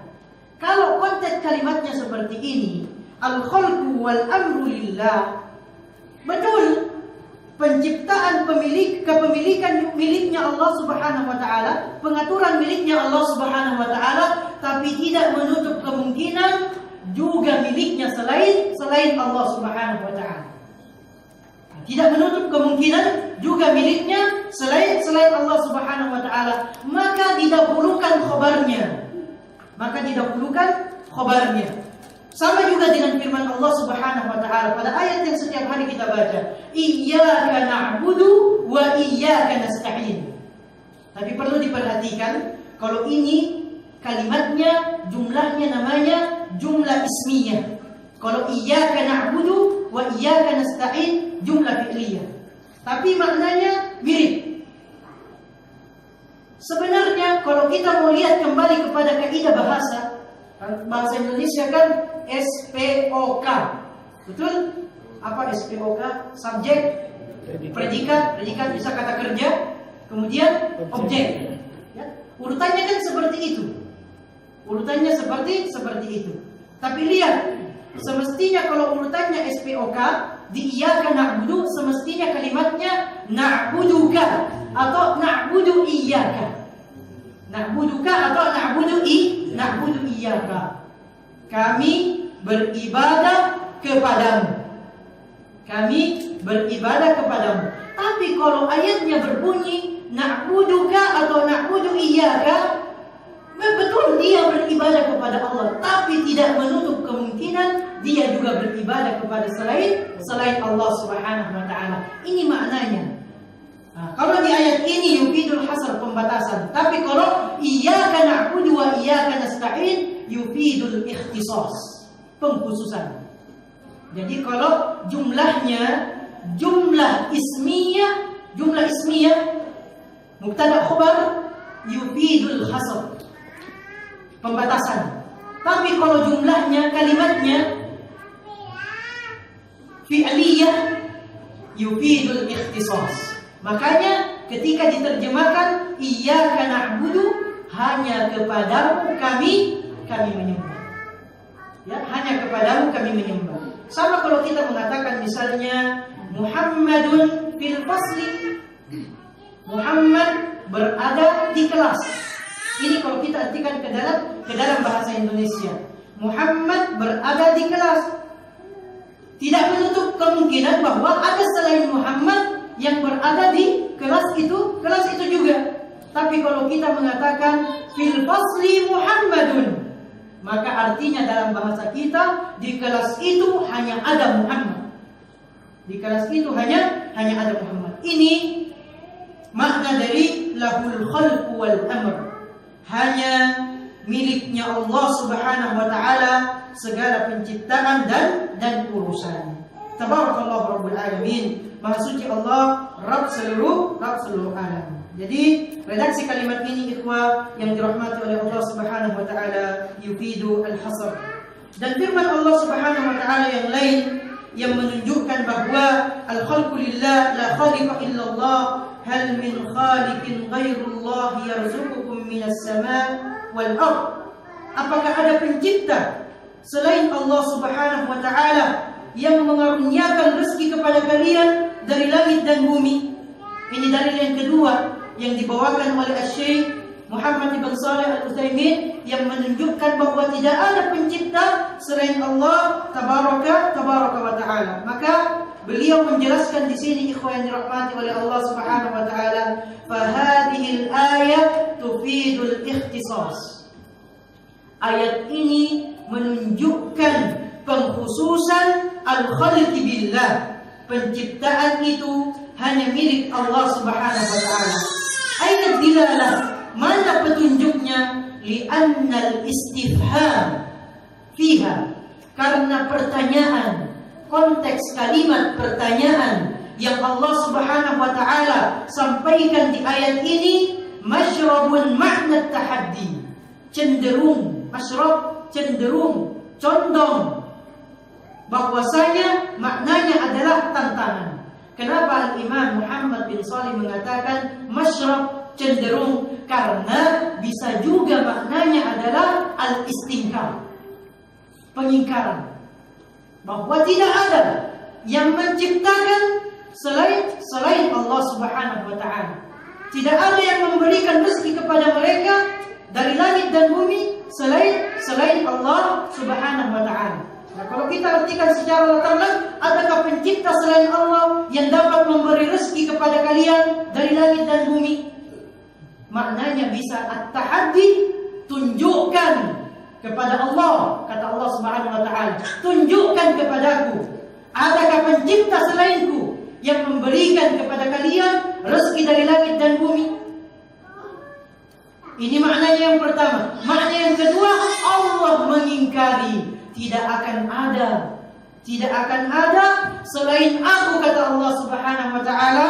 [SPEAKER 1] Kalau konteks kalimatnya seperti ini, al-khalqu wal amru lillah, betul, penciptaan, kepemilikan miliknya Allah Subhanahu wa taala, pengaturan miliknya Allah Subhanahu wa taala, tapi tidak menutup kemungkinan juga miliknya selain Allah Subhanahu wa taala. Tidak menutup kemungkinan juga miliknya selain Allah Subhanahu wa taala, maka didahulukan khabarnya. Sama juga dengan firman Allah Subhanahu wa taala pada ayat yang setiap hari kita baca, iyyaka na'budu wa iyyaka nasta'in. Tapi perlu diperhatikan, kalau ini kalimatnya, jumlahnya namanya jumlah ismiyah. Kalau iyyaka na'budu wa iyyaka nasta'in jumlah fi'liyah. Tapi maknanya mirip. Sebenarnya kalau kita mau lihat kembali kepada kaidah bahasa Indonesia kan SPOK. Betul? Apa SPOK? Subjek, predikat bisa kata kerja, kemudian objek. Ya? Urutannya kan seperti itu. Seperti itu. Tapi lihat, semestinya kalau urutannya SPOK di iyyaka na'budu, semestinya kalimatnya na'buduka atau na'budu iyyaka. Na'buduka atau na'budu iyyaka. Kami beribadah kepadamu. Tapi kalau ayatnya berbunyi na'buduka atau na'budu iyyaka, betul dia beribadah kepada Allah, tapi tidak menutup kemungkinan dia juga beribadah kepada selain Allah Subhanahu wa taala. Ini maknanya. Nah, kalau di ayat ini yufidul hasr, pembatasan, tapi kalau iyyaka na'budu wa iyyaka nasta'in yufidul ikhtisas, pengkhususan. Jadi kalau jumlahnya jumlah ismiyah mubtada khabar yufidul hasr, pembatasan. Tapi kalau jumlahnya, kalimatnya fi'liyah yufidul ikhtisas. Makanya ketika diterjemahkan iyyaka na'budu, hanya kepadamu kami menyembah. Ya, hanya kepadamu kami menyembah. Sama kalau kita mengatakan misalnya Muhammadun fil fasli, Muhammad berada di kelas. Ini kalau kita artikan ke dalam bahasa Indonesia, Muhammad berada di kelas. Tidak menutup kemungkinan bahwa ada selain Muhammad yang berada di kelas itu juga. Tapi kalau kita mengatakan fil fasli Muhammadun, maka artinya dalam bahasa kita di kelas itu hanya ada Muhammad. Di kelas itu hanya ada Muhammad. Ini makna dari lahul khalqu wal amr. Hanya miliknya Allah Subhanahu wa taala segala penciptaan dan urusan. Tabarakallahu rabbul alamin. Maha suci Allah, Rabb seluruh alam. Jadi redaksi kalimat ini ikhwah yang dirahmati oleh Allah Subhanahu wa taala yufidu al-hasr. Dan firman Allah Subhanahu wa taala yang lain yang menunjukkan bahwa al-khalqu lillah la khaliqa illallah, hal min khaliqin ghairullah yarzuqukum minas sama' wal ard. Apakah ada pencipta selain Allah Subhanahu wa taala yang mengaruniakan rezeki kepada kalian dari langit dan bumi? Ini dalil yang kedua yang dibawakan oleh Syekh Muhammad bin Shalih Al-Utsaimin yang menunjukkan bahwa tidak ada pencipta selain Allah tabaraka wa taala. Maka beliau menjelaskan di sini ikhwan yang dirahmati oleh Allah Subhanahu wa taala, fa hadhil ayat tufidul ikhtisas. Ayat ini menunjukkan pengkhususan al-khalqi billah. Penciptaan itu hanya milik Allah Subhanahu wa taala. Aina dilalah, mana petunjuknya? Li'annal istifham fiha, karena pertanyaan, konteks kalimat pertanyaan yang Allah Subhanahu wa taala sampaikan di ayat ini masyrabun makna tahaddi, cenderung, masyrab cenderung, condong bahwasanya maknanya adalah tantangan. Kenapa Imam Muhammad bin Shalih mengatakan masyrab, cenderung? Karena bisa juga maknanya adalah al-istinkar, pengingkaran, bahwa tidak ada yang menciptakan selain Allah Subhanahu wa taala. Tidak ada yang memberikan rezeki kepada mereka dari langit dan bumi selain Allah Subhanahu wa taala. Nah, kalau kita artikan secara literal, adakah pencipta selain Allah yang dapat memberi rezeki kepada kalian dari langit dan bumi? Maknanya bisa at-tahaddi, tunjukkan kepada Allah, kata Allah Subhanahu wa taala, tunjukkan kepadaku, adakah pencipta selainku yang memberikan kepada kalian rezeki dari langit dan bumi? Ini maknanya yang pertama. Makna yang kedua, Allah mengingkari, tidak akan ada selain aku, kata Allah Subhanahu wa taala,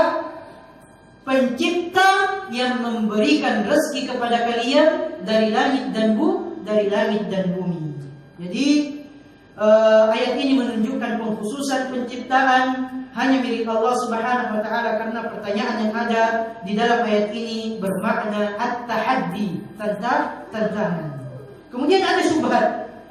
[SPEAKER 1] pencipta yang memberikan rezeki kepada kalian dari langit dan bumi. Jadi ayat ini menunjukkan pengkhususan penciptaan hanya milik Allah Subhanahu wa taala, karena pertanyaan yang ada di dalam ayat ini bermakna at-tahaddi, tantangan. Kemudian ada syubhat.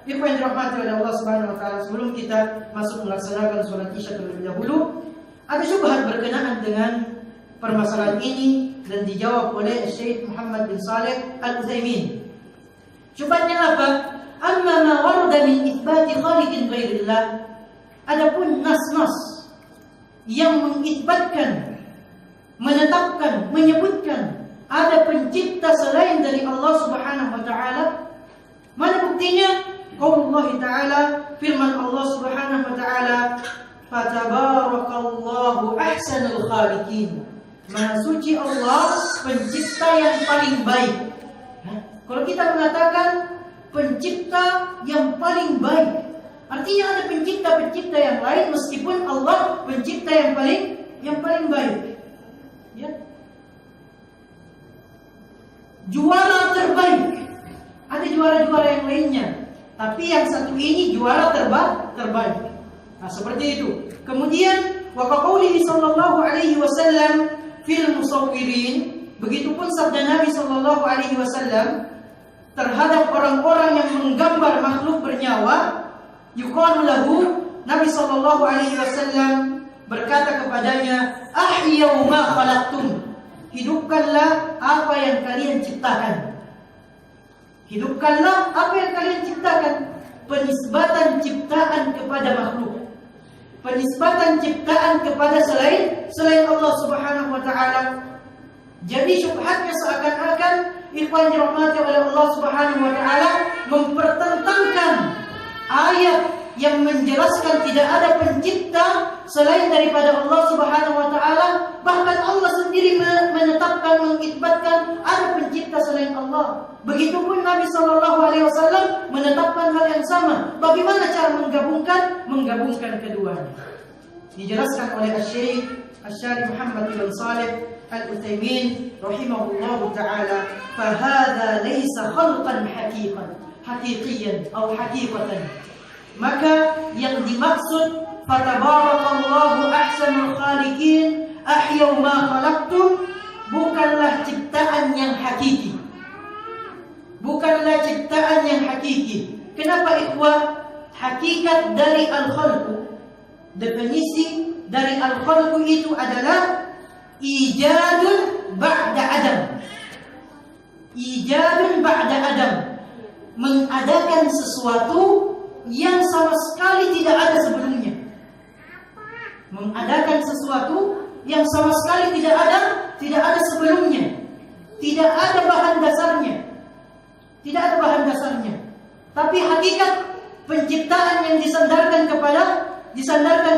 [SPEAKER 1] Ikhwan yang dirahmati oleh Allah Subhanahu wa taala, sebelum kita masuk melaksanakan salat Isya terlebih dahulu, ada syubhat berkenaan dengan permasalahan ini dan dijawab oleh Syekh Muhammad bin Shalih Al-Utsaimin. Syubhatnya apa? Amma ma warada min itsbati khaliqin ghairillah. Adapun nas-nas yang mengitsbatkan menetapkan, menyebutkan ada pencipta selain dari Allah Subhanahu wa taala? Mana buktinya? Qaulullah taala, firman Allah Subhanahu wa taala, "Fatabarakallahu ahsanul khaliqin." Maha suci Allah, pencipta yang paling baik. Kalau kita mengatakan pencipta yang paling baik, artinya ada pencipta-pencipta yang lain meskipun Allah pencipta yang paling baik. Ya. Juara terbaik. Ada juara-juara yang lainnya, tapi yang satu ini juara terbaik. Nah, seperti itu. Kemudian wa qaulihi sallallahu alaihi wasallam fil musawwirin, begitupun sabda Nabi sallallahu alaihi wasallam terhadap orang-orang yang menggambar makhluk bernyawa, yuqalu lahu, Nabi sallallahu alaihi wasallam berkata kepadanya, ahyau ma khalaqtum, hidupkanlah apa yang kalian ciptakan. Hidupkanlah apa yang kalian ciptakan. Penisbatan ciptaan kepada makhluk, penisbatan ciptaan kepada selain Allah Subhanahu wa taala. Jadi syubhatnya seakan-akan ikhwan dirahmati oleh Allah Subhanahu wa taala mempertentangkan ayat yang menjelaskan tidak ada pencipta selain daripada Allah Subhanahu wa taala. Bahkan Allah sendiri menetapkan, mengikbatkan ada pencipta selain Allah. Begitupun Nabi sallallahu alaihi wasallam menetapkan hal yang sama. Bagaimana cara menggabungkan keduanya? Dijelaskan oleh Asy-Syaikh Muhammad bin Shalih Al-Utsaimin rahimahullahu taala, fa hadza laysa khalqan haqiqiyan atau haqiqatan. Maka yang dimaksud fatabarakallahu ahsanul khaliqin ahyau ma khalaqtum bukanlah ciptaan yang hakiki. Bukanlah ciptaan yang hakiki. Kenapa ikhwah? Hakikat dari al-khalqu, definisi dari al-khalqu itu adalah ijadun ba'da adam. Ijadun ba'da adam, mengadakan sesuatu yang sama sekali tidak ada sebelumnya. Mengadakan sesuatu yang sama sekali tidak ada sebelumnya. Tidak ada bahan dasarnya. Tidak ada bahan dasarnya. Tapi hakikat penciptaan yang disandarkan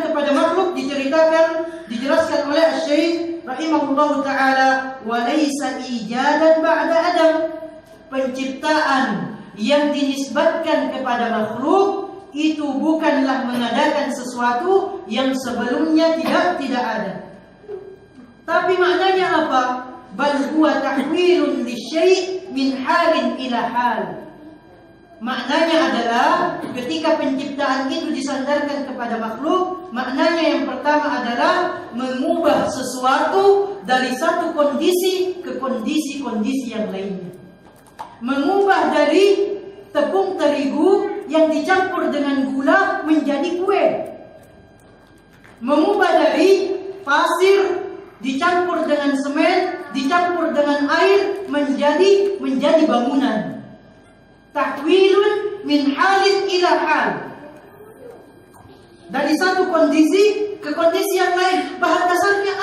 [SPEAKER 1] kepada makhluk dijelaskan oleh Asy-Syaikh rahimahullahu taala, wa laisa ijadan ba'da adam. Penciptaan yang dinisbatkan kepada makhluk itu bukanlah mengadakan sesuatu yang sebelumnya tidak ada. Tapi maknanya apa? Bal huwa tahwilun lisyai' min halin ila hal. Maknanya adalah ketika penciptaan itu disandarkan kepada makhluk, maknanya yang pertama adalah mengubah sesuatu dari satu kondisi ke kondisi yang lainnya. Mengubah dari tepung terigu yang dicampur dengan gula menjadi kue. Mengubah dari pasir dicampur dengan semen, dicampur dengan air menjadi bangunan. Takwilun min halin ila hal. Dari satu kondisi ke kondisi yang lain. Bahan dasarnya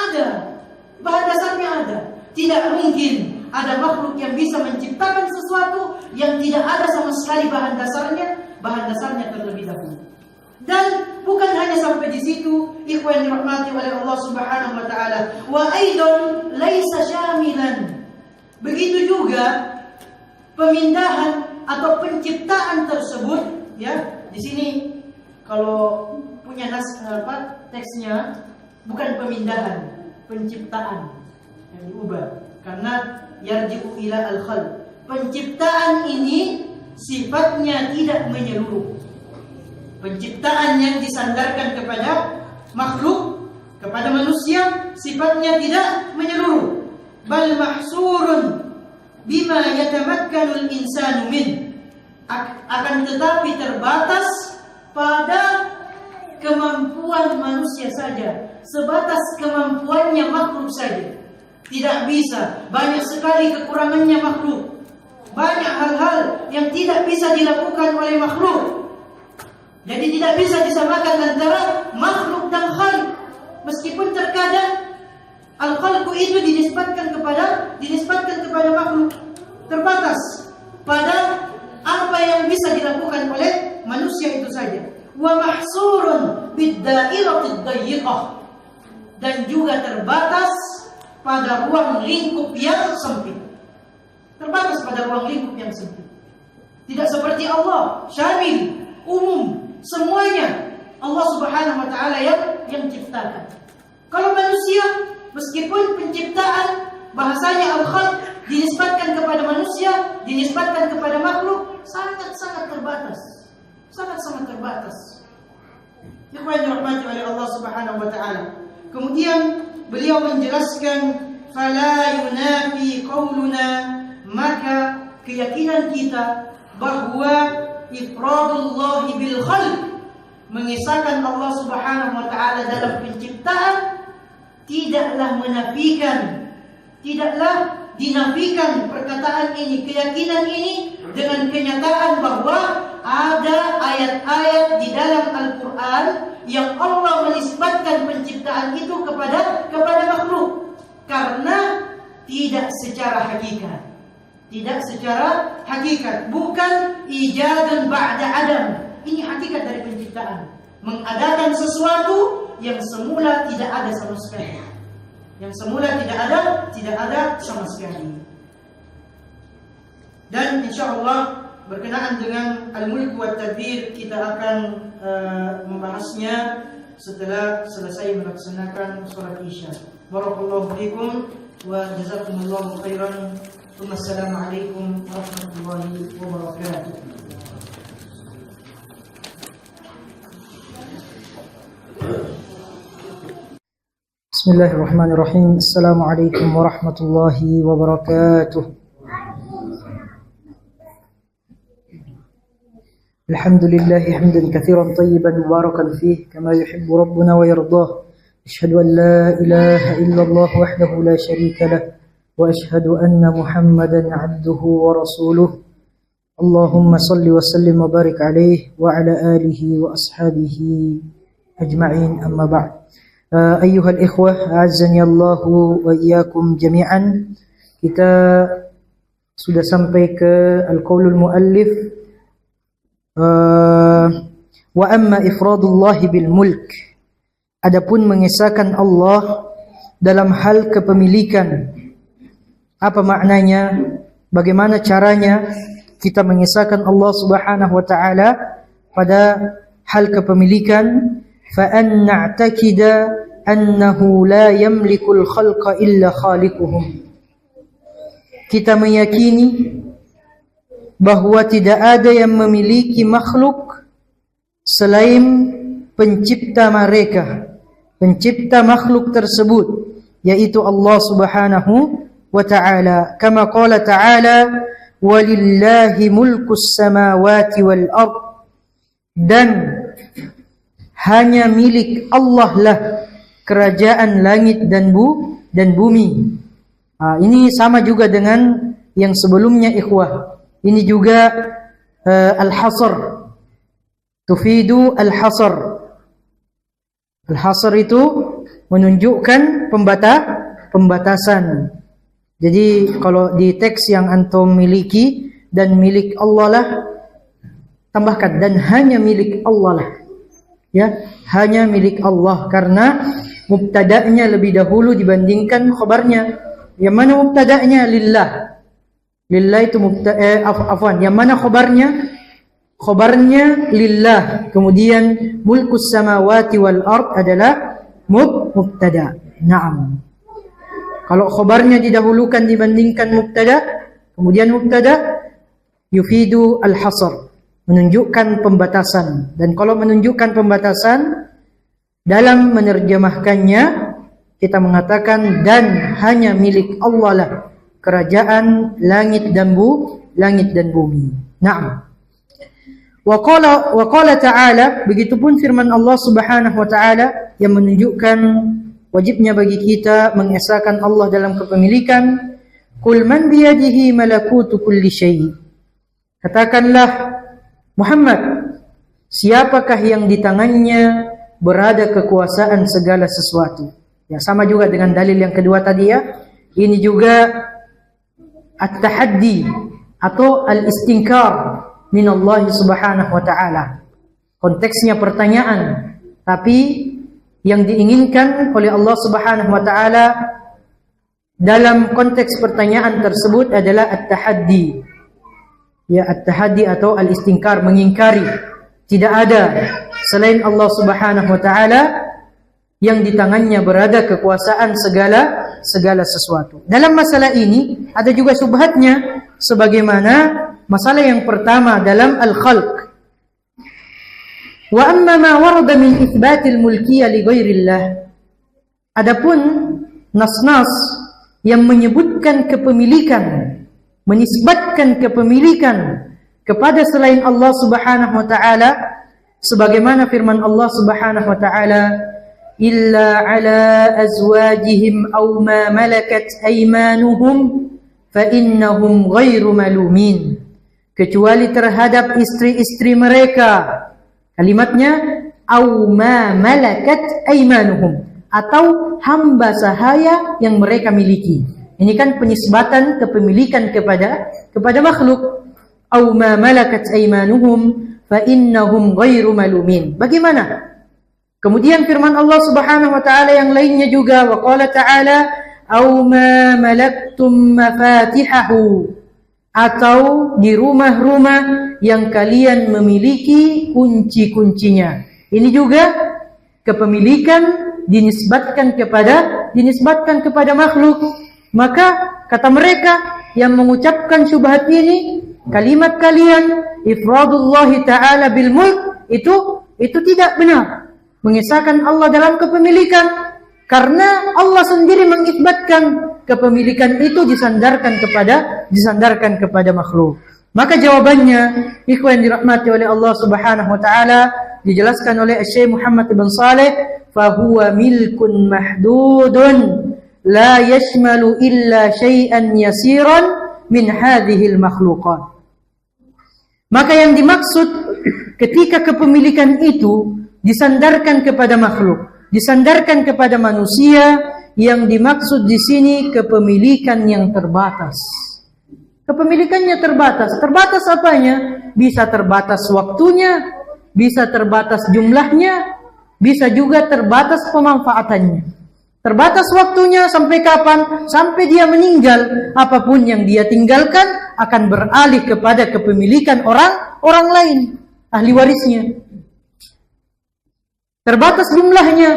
[SPEAKER 1] ada. Tidak mungkin ada makhluk yang bisa menciptakan sesuatu yang tidak ada sama sekali bahan dasarnya terlebih dahulu. Dan bukan hanya sampai di situ, ikhwan dirahmati oleh Allah Subhanahu wa taala, wa aidan laisa syamilan. Begitu juga pemindahan atau penciptaan tersebut, ya. Di sini kalau punya teksnya bukan pemindahan, penciptaan yang diubah. Karena yarji'u ila al-khalq. Penciptaan ini sifatnya tidak menyeluruh. Penciptaan yang disandarkan kepada makhluk, kepada manusia, sifatnya tidak menyeluruh. Bal mahsurun bima yatamakkanul insanu min. Akan tetapi terbatas pada kemampuan manusia saja, sebatas kemampuannya makhluk saja. Tidak bisa, banyak sekali kekurangannya makhluk. Banyak hal-hal yang tidak bisa dilakukan oleh makhluk. Jadi tidak bisa disamakan antara makhluk dan khalik. Meskipun terkadang Al-khalqu itu dinisbatkan kepada makhluk terbatas pada apa yang bisa dilakukan oleh manusia itu saja. Wa mahsurun bid-da'iratid dayyiqah, dan juga terbatas pada ruang lingkup yang sempit. Terbatas pada ruang lingkup yang sempit. Tidak seperti Allah, syamil, umum, semuanya Allah Subhanahu wa taala yang ciptakan. Kalau manusia, meskipun penciptaan bahasanya al-khalq dinisbatkan kepada manusia, dinisbatkan kepada makhluk, sangat-sangat terbatas. Sangat-sangat terbatas. Yang dirahmati oleh Allah Subhanahu wa taala. Kemudian beliau menjelaskan fala yunafi qauluna, maka keyakinan kita bahwa ifradullah bil khalq, mengisahkan Allah Subhanahu wa taala dalam penciptaan, tidaklah dinafikan perkataan ini, keyakinan ini dengan kenyataan bahwa ada ayat-ayat di dalam Al-Quran yang Allah menisbatkan penciptaan itu kepada makhluk, karena tidak secara hakikat, bukan ijadun ba'da adam. Ini hakikat dari penciptaan, mengadakan sesuatu yang semula tidak ada sama sekali. Dan insyaallah berkenaan dengan al-mulk wa tadbir kita akan membahasnya setelah selesai melaksanakan salat Isya. Barakallahu fiikum wa jazakumullahu khairan. Wassalamualaikum warahmatullahi wabarakatuh. Bismillahirrahmanirrahim. Assalamualaikum warahmatullahi wabarakatuh. Alhamdulillah hamdan katsiran tayyiban mubarakan fih kama yuhibbu rabbuna wa yardah. Asyhadu an la ilaha illallah wahdahu la syarika lah wa asyhadu anna Muhammadan 'abduhu wa rasuluh. Allahumma shalli wa sallim wa barik alaihi wa ala alihi wa ashabihi ajma'in, amma ba'd. Ayyuhal ikhwah, a'azzani Allahu wa iyyakum jami'an. Kita sudah sampai ke al-qaulul muallif, wa amma ifradullahi bil mulk. Adapun mengesahkan Allah dalam hal kepemilikan. Apa maknanya? Bagaimana caranya kita mengesahkan Allah Subhanahu wa taala pada hal kepemilikan? فَأَنْ نَعْتَكِدَ أَنَّهُ لَا يَمْلِكُ الْخَلْقَ إِلَّا خَالِقُهُمْ. Kita meyakini bahwa tidak ada yang memiliki makhluk selain pencipta mereka, pencipta makhluk tersebut, yaitu Allah Subhanahu wa ta'ala. Kama qala ta'ala, walillahi mulkus samawati wal ard, dan hanya milik Allah lah kerajaan langit dan bumi. Ini sama juga dengan yang sebelumnya, ikhwah. Ini juga al-hasr, tufidu al-hasr. Al-hasr itu menunjukkan pembatasan. Jadi kalau di teks yang antum miliki dan milik Allah lah, tambahkan dan hanya milik Allah lah. Ya, hanya milik Allah, karena mubtada'nya lebih dahulu dibandingkan khabarnya. Yang mana mubtada'nya lillah. Lillah itu yang mana khabarnya? Khabarnya lillah. Kemudian mulkus samawati wal ard adalah mubtada'. Naam. Kalau khabarnya didahulukan dibandingkan mubtada', kemudian mubtada' yufidu al-hasr, menunjukkan pembatasan. Dan kalau menunjukkan pembatasan, dalam menerjemahkannya kita mengatakan dan hanya milik Allah lah kerajaan langit dan bumi. Naam. Wa qala ta'ala, begitupun firman Allah Subhanahu wa ta'ala yang menunjukkan wajibnya bagi kita mengesahkan Allah dalam kepemilikan. Qul man biyadihi malakutu kulli syai'. Katakanlah Muhammad, siapakah yang di tangannya berada kekuasaan segala sesuatu?
[SPEAKER 3] Ya, sama juga dengan dalil yang kedua tadi ya. Ini juga at-tahaddi atau al-istinkar min Allah Subhanahu wa taala. Konteksnya pertanyaan, tapi yang diinginkan oleh Allah Subhanahu wa taala dalam konteks pertanyaan tersebut adalah at-tahaddi. Ya, at-tahaddi atau al-istinkar, mengingkari. Tidak ada selain Allah Subhanahu wa taala yang di tangannya berada kekuasaan segala sesuatu. Dalam masalah ini ada juga syubhatnya, sebagaimana masalah yang pertama dalam al-khalq. Wa amma ma warada min itsbatil mulkiyah li ghairillah. Adapun nas-nas yang menyebutkan kepemilikan, menisbatkan kepemilikan kepada selain Allah Subhanahu wa taala, sebagaimana firman Allah Subhanahu wa taala, illa ala azwajihim aw ma malakat aymanuhum fa innahum ghairu malumin, kecuali terhadap istri-istri mereka. Kalimatnya aw ma malakat aymanuhum, atau hamba sahaya yang mereka miliki. Ini kan penisbatan kepemilikan kepada makhluk. Aw ma malakat aymanuhum fa innahum ghairu malumin. Bagaimana? Kemudian firman Allah Subhanahu wa taala yang lainnya juga, wa qala ta'ala aw ma malaktum mafatihahu, atau di rumah-rumah yang kalian memiliki kunci-kuncinya. Ini juga kepemilikan dinisbatkan kepada makhluk. Maka kata mereka yang mengucapkan syubhat ini, kalimat kalian ifradullahi ta'ala bil mulk, itu tidak benar. Mengisahkan Allah dalam kepemilikan, karena Allah sendiri mengisbatkan kepemilikan itu disandarkan kepada makhluk. Maka jawabannya, ikhwan dirahmati oleh Allah Subhanahu wa taala, dijelaskan oleh Syekh Muhammad bin Saleh, fa huwa milkun mahdudun la yashmalu illa syai'an yasiran min hadhil makhluqat. Maka yang dimaksud ketika kepemilikan itu disandarkan kepada makhluk, disandarkan kepada manusia, yang dimaksud di sini kepemilikan yang terbatas. Kepemilikannya terbatas. Terbatas apanya? Bisa terbatas waktunya, bisa terbatas jumlahnya, bisa juga terbatas pemanfaatannya. Terbatas waktunya sampai kapan? Sampai dia meninggal. Apapun yang dia tinggalkan akan beralih kepada kepemilikan orang lain, ahli warisnya. Terbatas jumlahnya.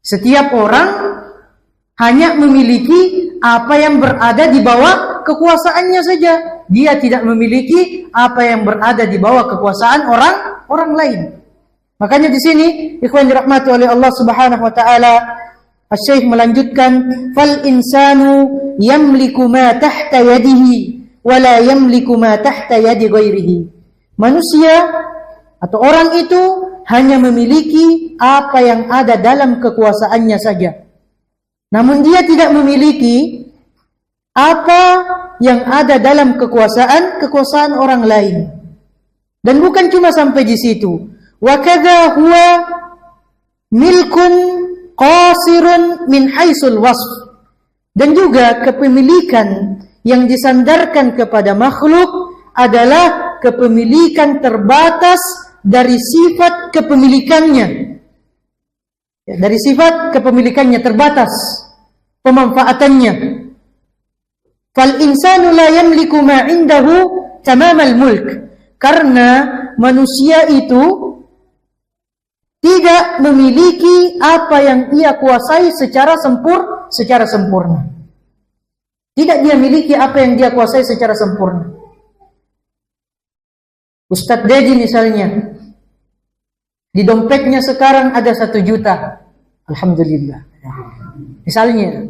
[SPEAKER 3] Setiap orang hanya memiliki apa yang berada di bawah kekuasaannya saja. Dia tidak memiliki apa yang berada di bawah kekuasaan orang lain. Makanya di sini ikhwan dirahmati oleh Allah Subhanahu wa taala, Asy-Syaikh melanjutkan, fal insanu yamliku ma tahta yadihi wa la yamliku ma tahta yadi ghairihi. Manusia atau orang itu hanya memiliki apa yang ada dalam kekuasaannya saja. Namun dia tidak memiliki apa yang ada dalam kekuasaan orang lain. Dan bukan cuma sampai di situ. Wa kadza huwa milkun qasirun min haitsul wasf. Dan juga kepemilikan yang disandarkan kepada makhluk adalah kepemilikan terbatas dari sifat kepemilikannya. Ya, dari sifat kepemilikannya terbatas pemanfaatannya. Fal insanu la yamliku ma indahu tamamal mulk. Karena manusia itu tidak memiliki apa yang ia kuasai secara sempurna. Tidak dia miliki apa yang dia kuasai secara sempurna. Ustadz Dedi misalnya, di dompetnya sekarang ada 1 juta. Alhamdulillah. Misalnya,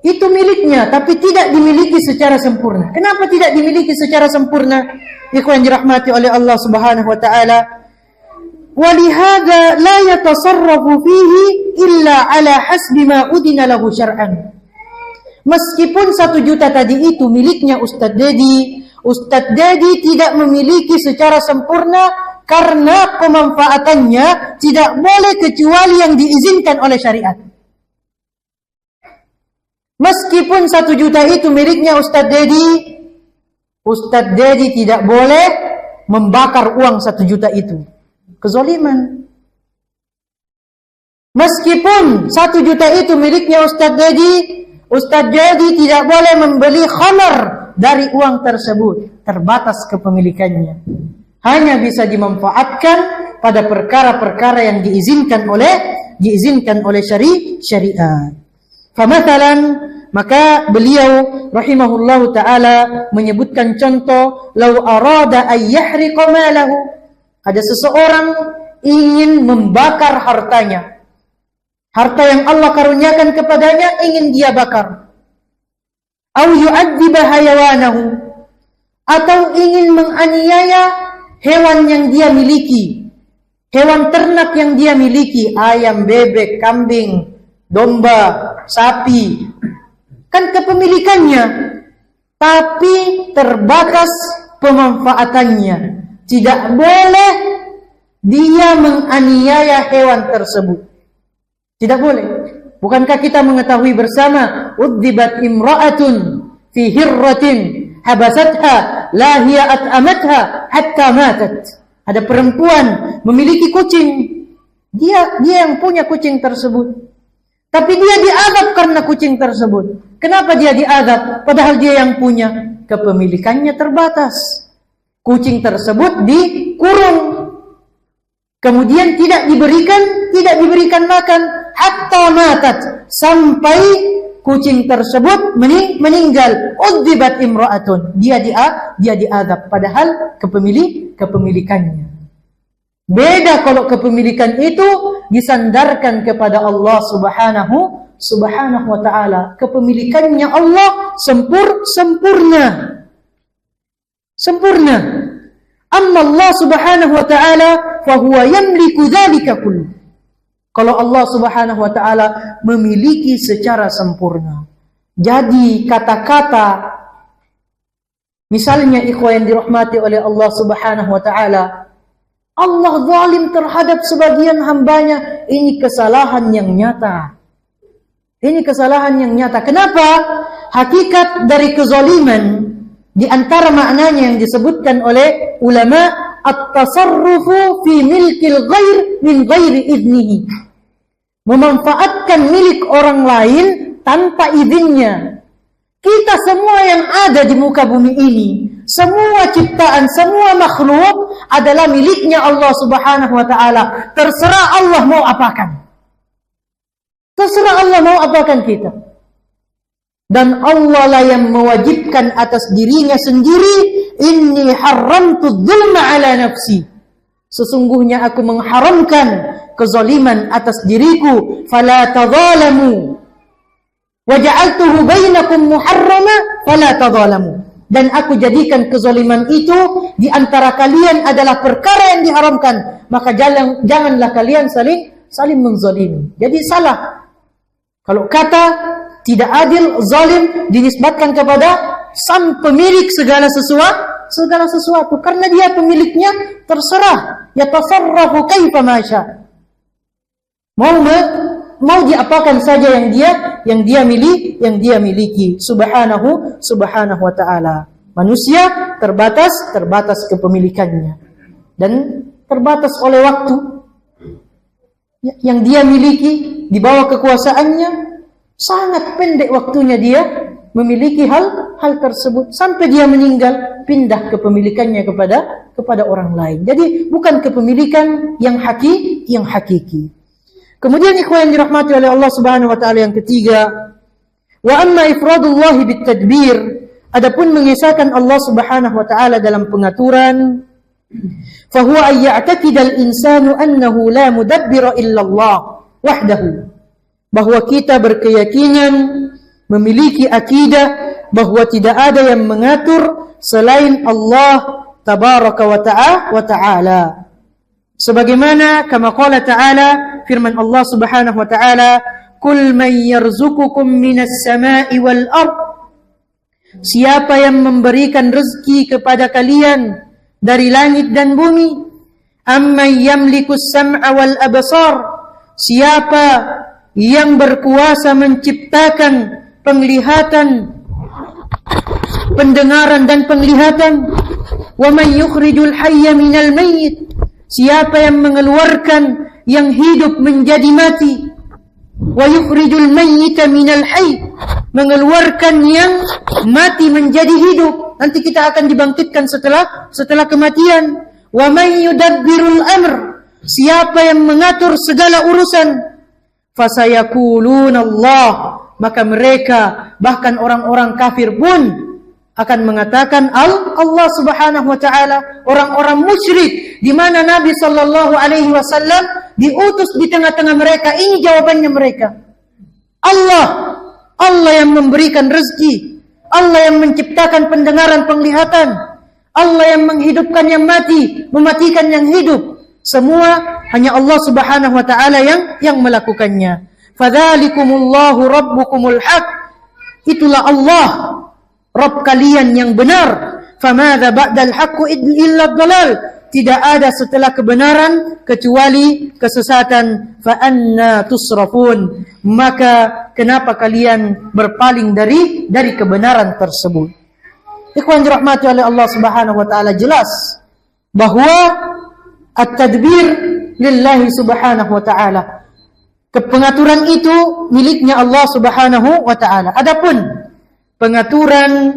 [SPEAKER 3] itu miliknya, tapi tidak dimiliki secara sempurna. Kenapa tidak dimiliki secara sempurna? Ikhwan dirahmati oleh Allah Subhanahu wa taala. Walihada la yatasarrafu fihi illa ala hasbi ma udina lahu syar'an. Meskipun 1 juta tadi itu miliknya Ustadz Dedi, Ustadz Dedi tidak memiliki secara sempurna karena pemanfaatannya tidak boleh kecuali yang diizinkan oleh syariat. Meskipun 1 juta itu miliknya Ustadz Dedi tidak boleh membakar uang 1 juta itu. Kezaliman. Meskipun 1 juta itu miliknya Ustadz Dedi tidak boleh membeli khamar dari uang tersebut. Terbatas kepemilikannya. Hanya bisa dimanfaatkan pada perkara-perkara yang diizinkan oleh syariat. Famathalan, maka beliau rahimahullahu ta'ala menyebutkan contoh, lau arada ay yahriqa malahu. Ada seseorang ingin membakar hartanya. Harta yang Allah karuniakan kepadanya ingin dia bakar. Au yu'adziba hayawanahu, atau ingin menganiaya hewan yang dia miliki. Hewan ternak yang dia miliki, ayam, bebek, kambing, domba, sapi, kan kepemilikannya, tapi terbatas pemanfaatannya. Tidak boleh dia menganiaya hewan tersebut. Tidak boleh. Bukankah kita mengetahui bersama, udzibat imra'atun fi hirratin habasatha la hiya at'amatha hatta matat. Ada perempuan memiliki kucing. Dia yang punya kucing tersebut. Tapi dia diazab karena kucing tersebut. Kenapa dia diazab? Padahal dia yang punya. Kepemilikannya terbatas. Kucing tersebut dikurung. Kemudian tidak diberikan makan. Hatta matat. Sampai kucing tersebut meninggal. Udzibat imra'atun. Dia diazab. Padahal kepemilikannya. Beda kalau kepemilikan itu disandarkan kepada Allah subhanahu wa ta'ala. Kepemilikannya Allah sempurna. Amma Allah subhanahu wa ta'ala fahuwa yamliku dzalika kullu. Kalau Allah subhanahu wa ta'ala memiliki secara sempurna. Jadi kata-kata, misalnya ikhwan yang dirahmati oleh Allah subhanahu wa ta'ala, Allah zalim terhadap sebagian hambanya. Ini kesalahan yang nyata. Kenapa? Hakikat dari kezaliman di antara maknanya yang disebutkan oleh ulama, at-tasarrufu fi milkil ghair min ghairi idnihi. Memanfaatkan milik orang lain tanpa izinnya. Kita semua yang ada di muka bumi ini, semua ciptaan, semua makhluk adalah miliknya Allah subhanahu wa ta'ala. Terserah Allah mau apakan. Kita. Dan Allah lah yang mewajibkan atas dirinya sendiri, inni haramtu dzulma ala nafsi. Sesungguhnya aku mengharamkan kezaliman atas diriku. Fala tadzalamu. Waja'altuhu bainakum muharrama fala tadzalamu. Dan aku jadikan kezaliman itu di antara kalian adalah perkara yang diharamkan. Maka janganlah kalian saling menzalimi. Jadi salah. Kalau kata tidak adil, zalim dinisbatkan kepada sang pemilik segala sesuatu. Karena dia pemiliknya terserah. Yatasarrafu kaifa ma syaa. Mau diapakan saja yang dia miliki subhanahu wa ta'ala. Manusia terbatas kepemilikannya dan terbatas oleh waktu yang dia miliki di bawah kekuasaannya. Sangat pendek waktunya dia memiliki hal tersebut sampai dia meninggal, pindah kepemilikannya kepada orang lain. Jadi bukan kepemilikan yang hakiki. Kemudian ikhwan yang dirahmati oleh Allah subhanahu wa ta'ala yang ketiga, wa amma ifradullahi bitadbir, adapun mengisahkan Allah subhanahu wa ta'ala dalam pengaturan, fahuwa ayya'takidal insanu annahu la mudabbira illallah wahdahu, bahwa kita berkeyakinan, memiliki akidah bahwa tidak ada yang mengatur selain Allah tabaraka wa ta'ala. Sebagaimana kama qala ta'ala, firman Allah subhanahu wa ta'ala, kul man yarzukukum minas sama'i wal ard. Siapa yang memberikan rezeki kepada kalian dari langit dan bumi? Amman yamlikus sam'a wal absar, siapa yang berkuasa menciptakan penglihatan, pendengaran dan penglihatan. Wa man yukhrijul hayya minal mayyit, siapa yang mengeluarkan yang hidup menjadi mati. Wa yukhrijul mayyita minal hayy, mengeluarkan yang mati menjadi hidup. Nanti kita akan dibangkitkan setelah kematian. Wa man yudabbirul amr, siapa yang mengatur segala urusan. Fasayaquluna Allah, maka mereka bahkan orang-orang kafir pun akan mengatakan Allah Subhanahu wa taala. Orang-orang musyrik di mana Nabi sallallahu alaihi wasallam diutus di tengah-tengah mereka, ini jawabannya mereka. Allah yang memberikan rezeki, Allah yang menciptakan pendengaran, penglihatan, Allah yang menghidupkan yang mati, mematikan yang hidup. Semua hanya Allah Subhanahu wa taala yang melakukannya. Fadzalikumullahu rabbukumul haq, itulah Allah Rabb kalian yang benar. Famadza ba'dal haqqi illa dhalal, tidak ada setelah kebenaran kecuali kesesatan. Fa anna tusrafun, maka kenapa kalian berpaling dari kebenaran tersebut? Ikhwan dirahmati oleh Allah Subhanahu wa taala, jelas bahwa at-tadbir lillahi Subhanahu wa taala. Pengaturan itu miliknya Allah Subhanahu wa taala. Adapun pengaturan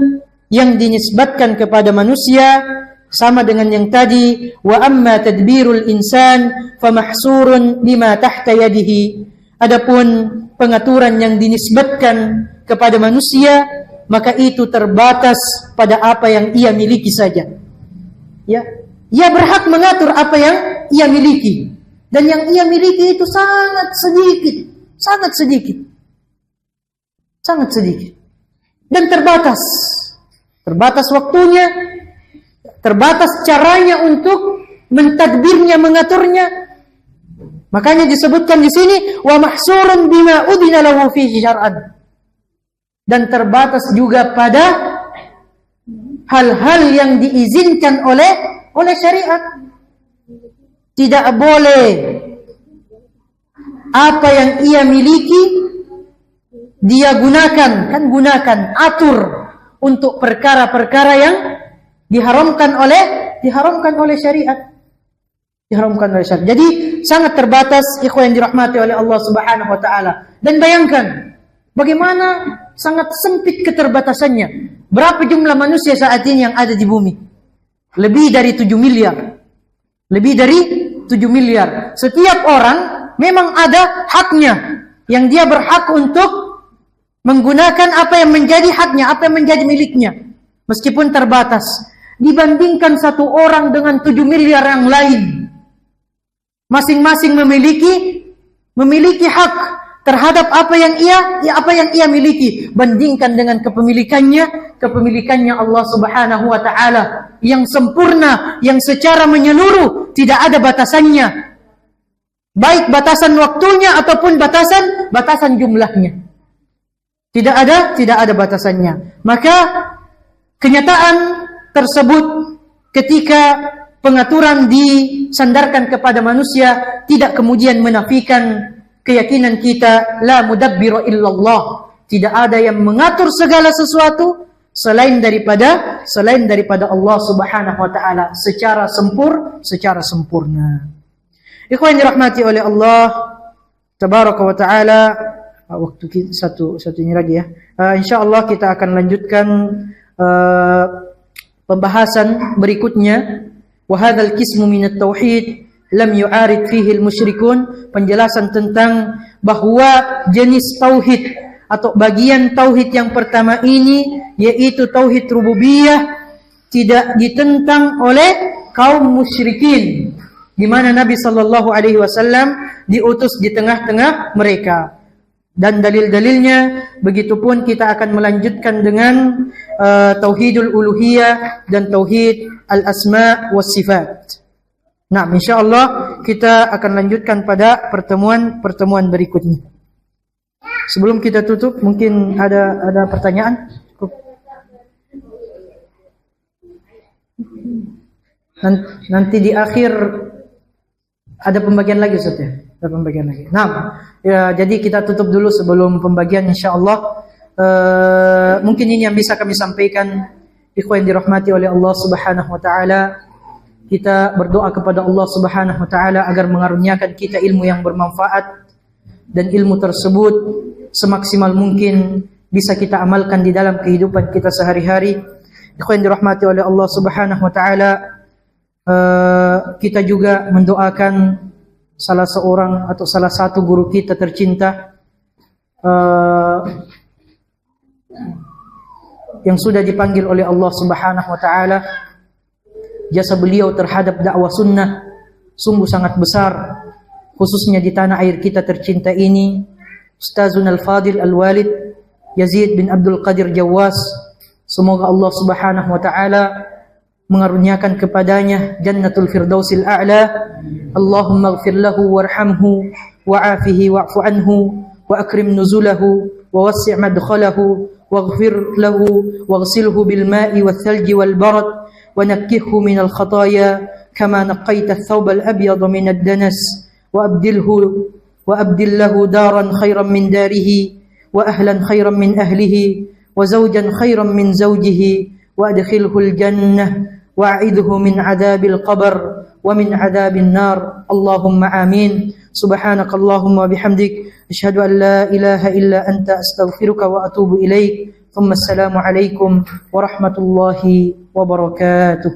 [SPEAKER 3] yang dinisbatkan kepada manusia sama dengan yang tadi, wa amma tadbirul insan famahsurun lima tahta yadihi. Adapun pengaturan yang dinisbatkan kepada manusia, maka itu terbatas pada apa yang ia miliki saja. Ya, ia berhak mengatur apa yang ia miliki, dan yang ia miliki itu sangat sedikit, dan terbatas waktunya, terbatas caranya untuk mentadbirnya, mengaturnya. Makanya disebutkan di sini wa mahsurun bima udina lahu fihi syar'an, dan terbatas juga pada hal-hal yang diizinkan oleh syariat. Tidak boleh apa yang ia miliki dia gunakan, atur untuk perkara-perkara yang diharamkan oleh syariat. Jadi sangat terbatas, ikhwan yang dirahmati oleh Allah Subhanahu wa taala. Dan bayangkan bagaimana sangat sempit keterbatasannya. Berapa jumlah manusia saat ini yang ada di bumi? Lebih dari 7 miliar. Setiap orang memang ada haknya, yang dia berhak untuk menggunakan apa yang menjadi haknya, apa yang menjadi miliknya, meskipun terbatas. Dibandingkan satu orang dengan 7 miliar yang lain, masing-masing memiliki hak terhadap apa yang ia miliki. Bandingkan dengan kepemilikannya Allah Subhanahu wa taala yang sempurna, yang secara menyeluruh, tidak ada batasannya, baik batasan waktunya ataupun batasan jumlahnya. Tidak ada batasannya. Maka kenyataan tersebut ketika pengaturan disandarkan kepada manusia tidak kemudian menafikan keyakinan kita la mudabbiru illallah. Tidak ada yang mengatur segala sesuatu selain daripada Allah Subhanahu wa taala secara sempurna. Ikhwan dirahmati oleh Allah tabaraka wa taala, waktu kita satunya lagi ya. Insyaallah kita akan lanjutkan pembahasan berikutnya. Wa hadzal qismu minat tauhid lam yu'arid fihi al-musyrikun, penjelasan tentang bahwa jenis tauhid atau bagian tauhid yang pertama ini, yaitu tauhid rububiyah, tidak ditentang oleh kaum musyrikin, di mana Nabi sallallahu alaihi wasallam diutus di tengah-tengah mereka. Dan dalil-dalilnya, begitupun kita akan melanjutkan dengan tauhidul uluhiyah dan tauhid al-asma was sifat. Nah, insyaallah kita akan lanjutkan pada pertemuan berikutnya. Sebelum kita tutup, mungkin ada pertanyaan? Nanti di akhir Ada pembagian lagi Ustaz ya? Ada pembagian lagi. Nah, ya, jadi kita tutup dulu sebelum pembagian insyaallah. Mungkin ini yang bisa kami sampaikan, ikhwan yang dirahmati oleh Allah Subhanahu wa taala. Kita berdoa kepada Allah Subhanahu wa taala agar mengaruniakan kita ilmu yang bermanfaat, dan ilmu tersebut semaksimal mungkin bisa kita amalkan di dalam kehidupan kita sehari-hari. Ikhwan yang dirahmati oleh Allah Subhanahu wa taala, kita juga mendoakan salah seorang atau salah satu guru kita tercinta yang sudah dipanggil oleh Allah Subhanahu wa taala. Jasa beliau terhadap dakwah sunnah sungguh sangat besar, khususnya di tanah air kita tercinta ini. Ustazun al-Fadil al-Walid Yazid bin Abdul Qadir Jawas, semoga Allah Subhanahu wa taala mengaruniakan kepadanya Jannatul Firdausil A'la. Allahumma ighfir lahu warhamhu wa'afihi wa'fu anhu wa akrim nuzulahu wa wassi' madkhalahu waghfir lahu waghsilhu bil ma'i wal thalji wal barad wa nakkihhu minal khataaya kama naqqaita ath-thawba al-abyad min ad-danas wa abdil lahu daran khairan min darihi wa ahlan khairan min ahlihi wa zawjan khairan min zawjihi wa adkhilhu al-jannah وأعذه من عذاب القبر ومن عذاب النار اللهم آمين سبحانك اللهم وبحمدك أشهد أن لا إله إلا أنت أستغفرك وأتوب إليك ثم السلام عليكم ورحمة الله وبركاته.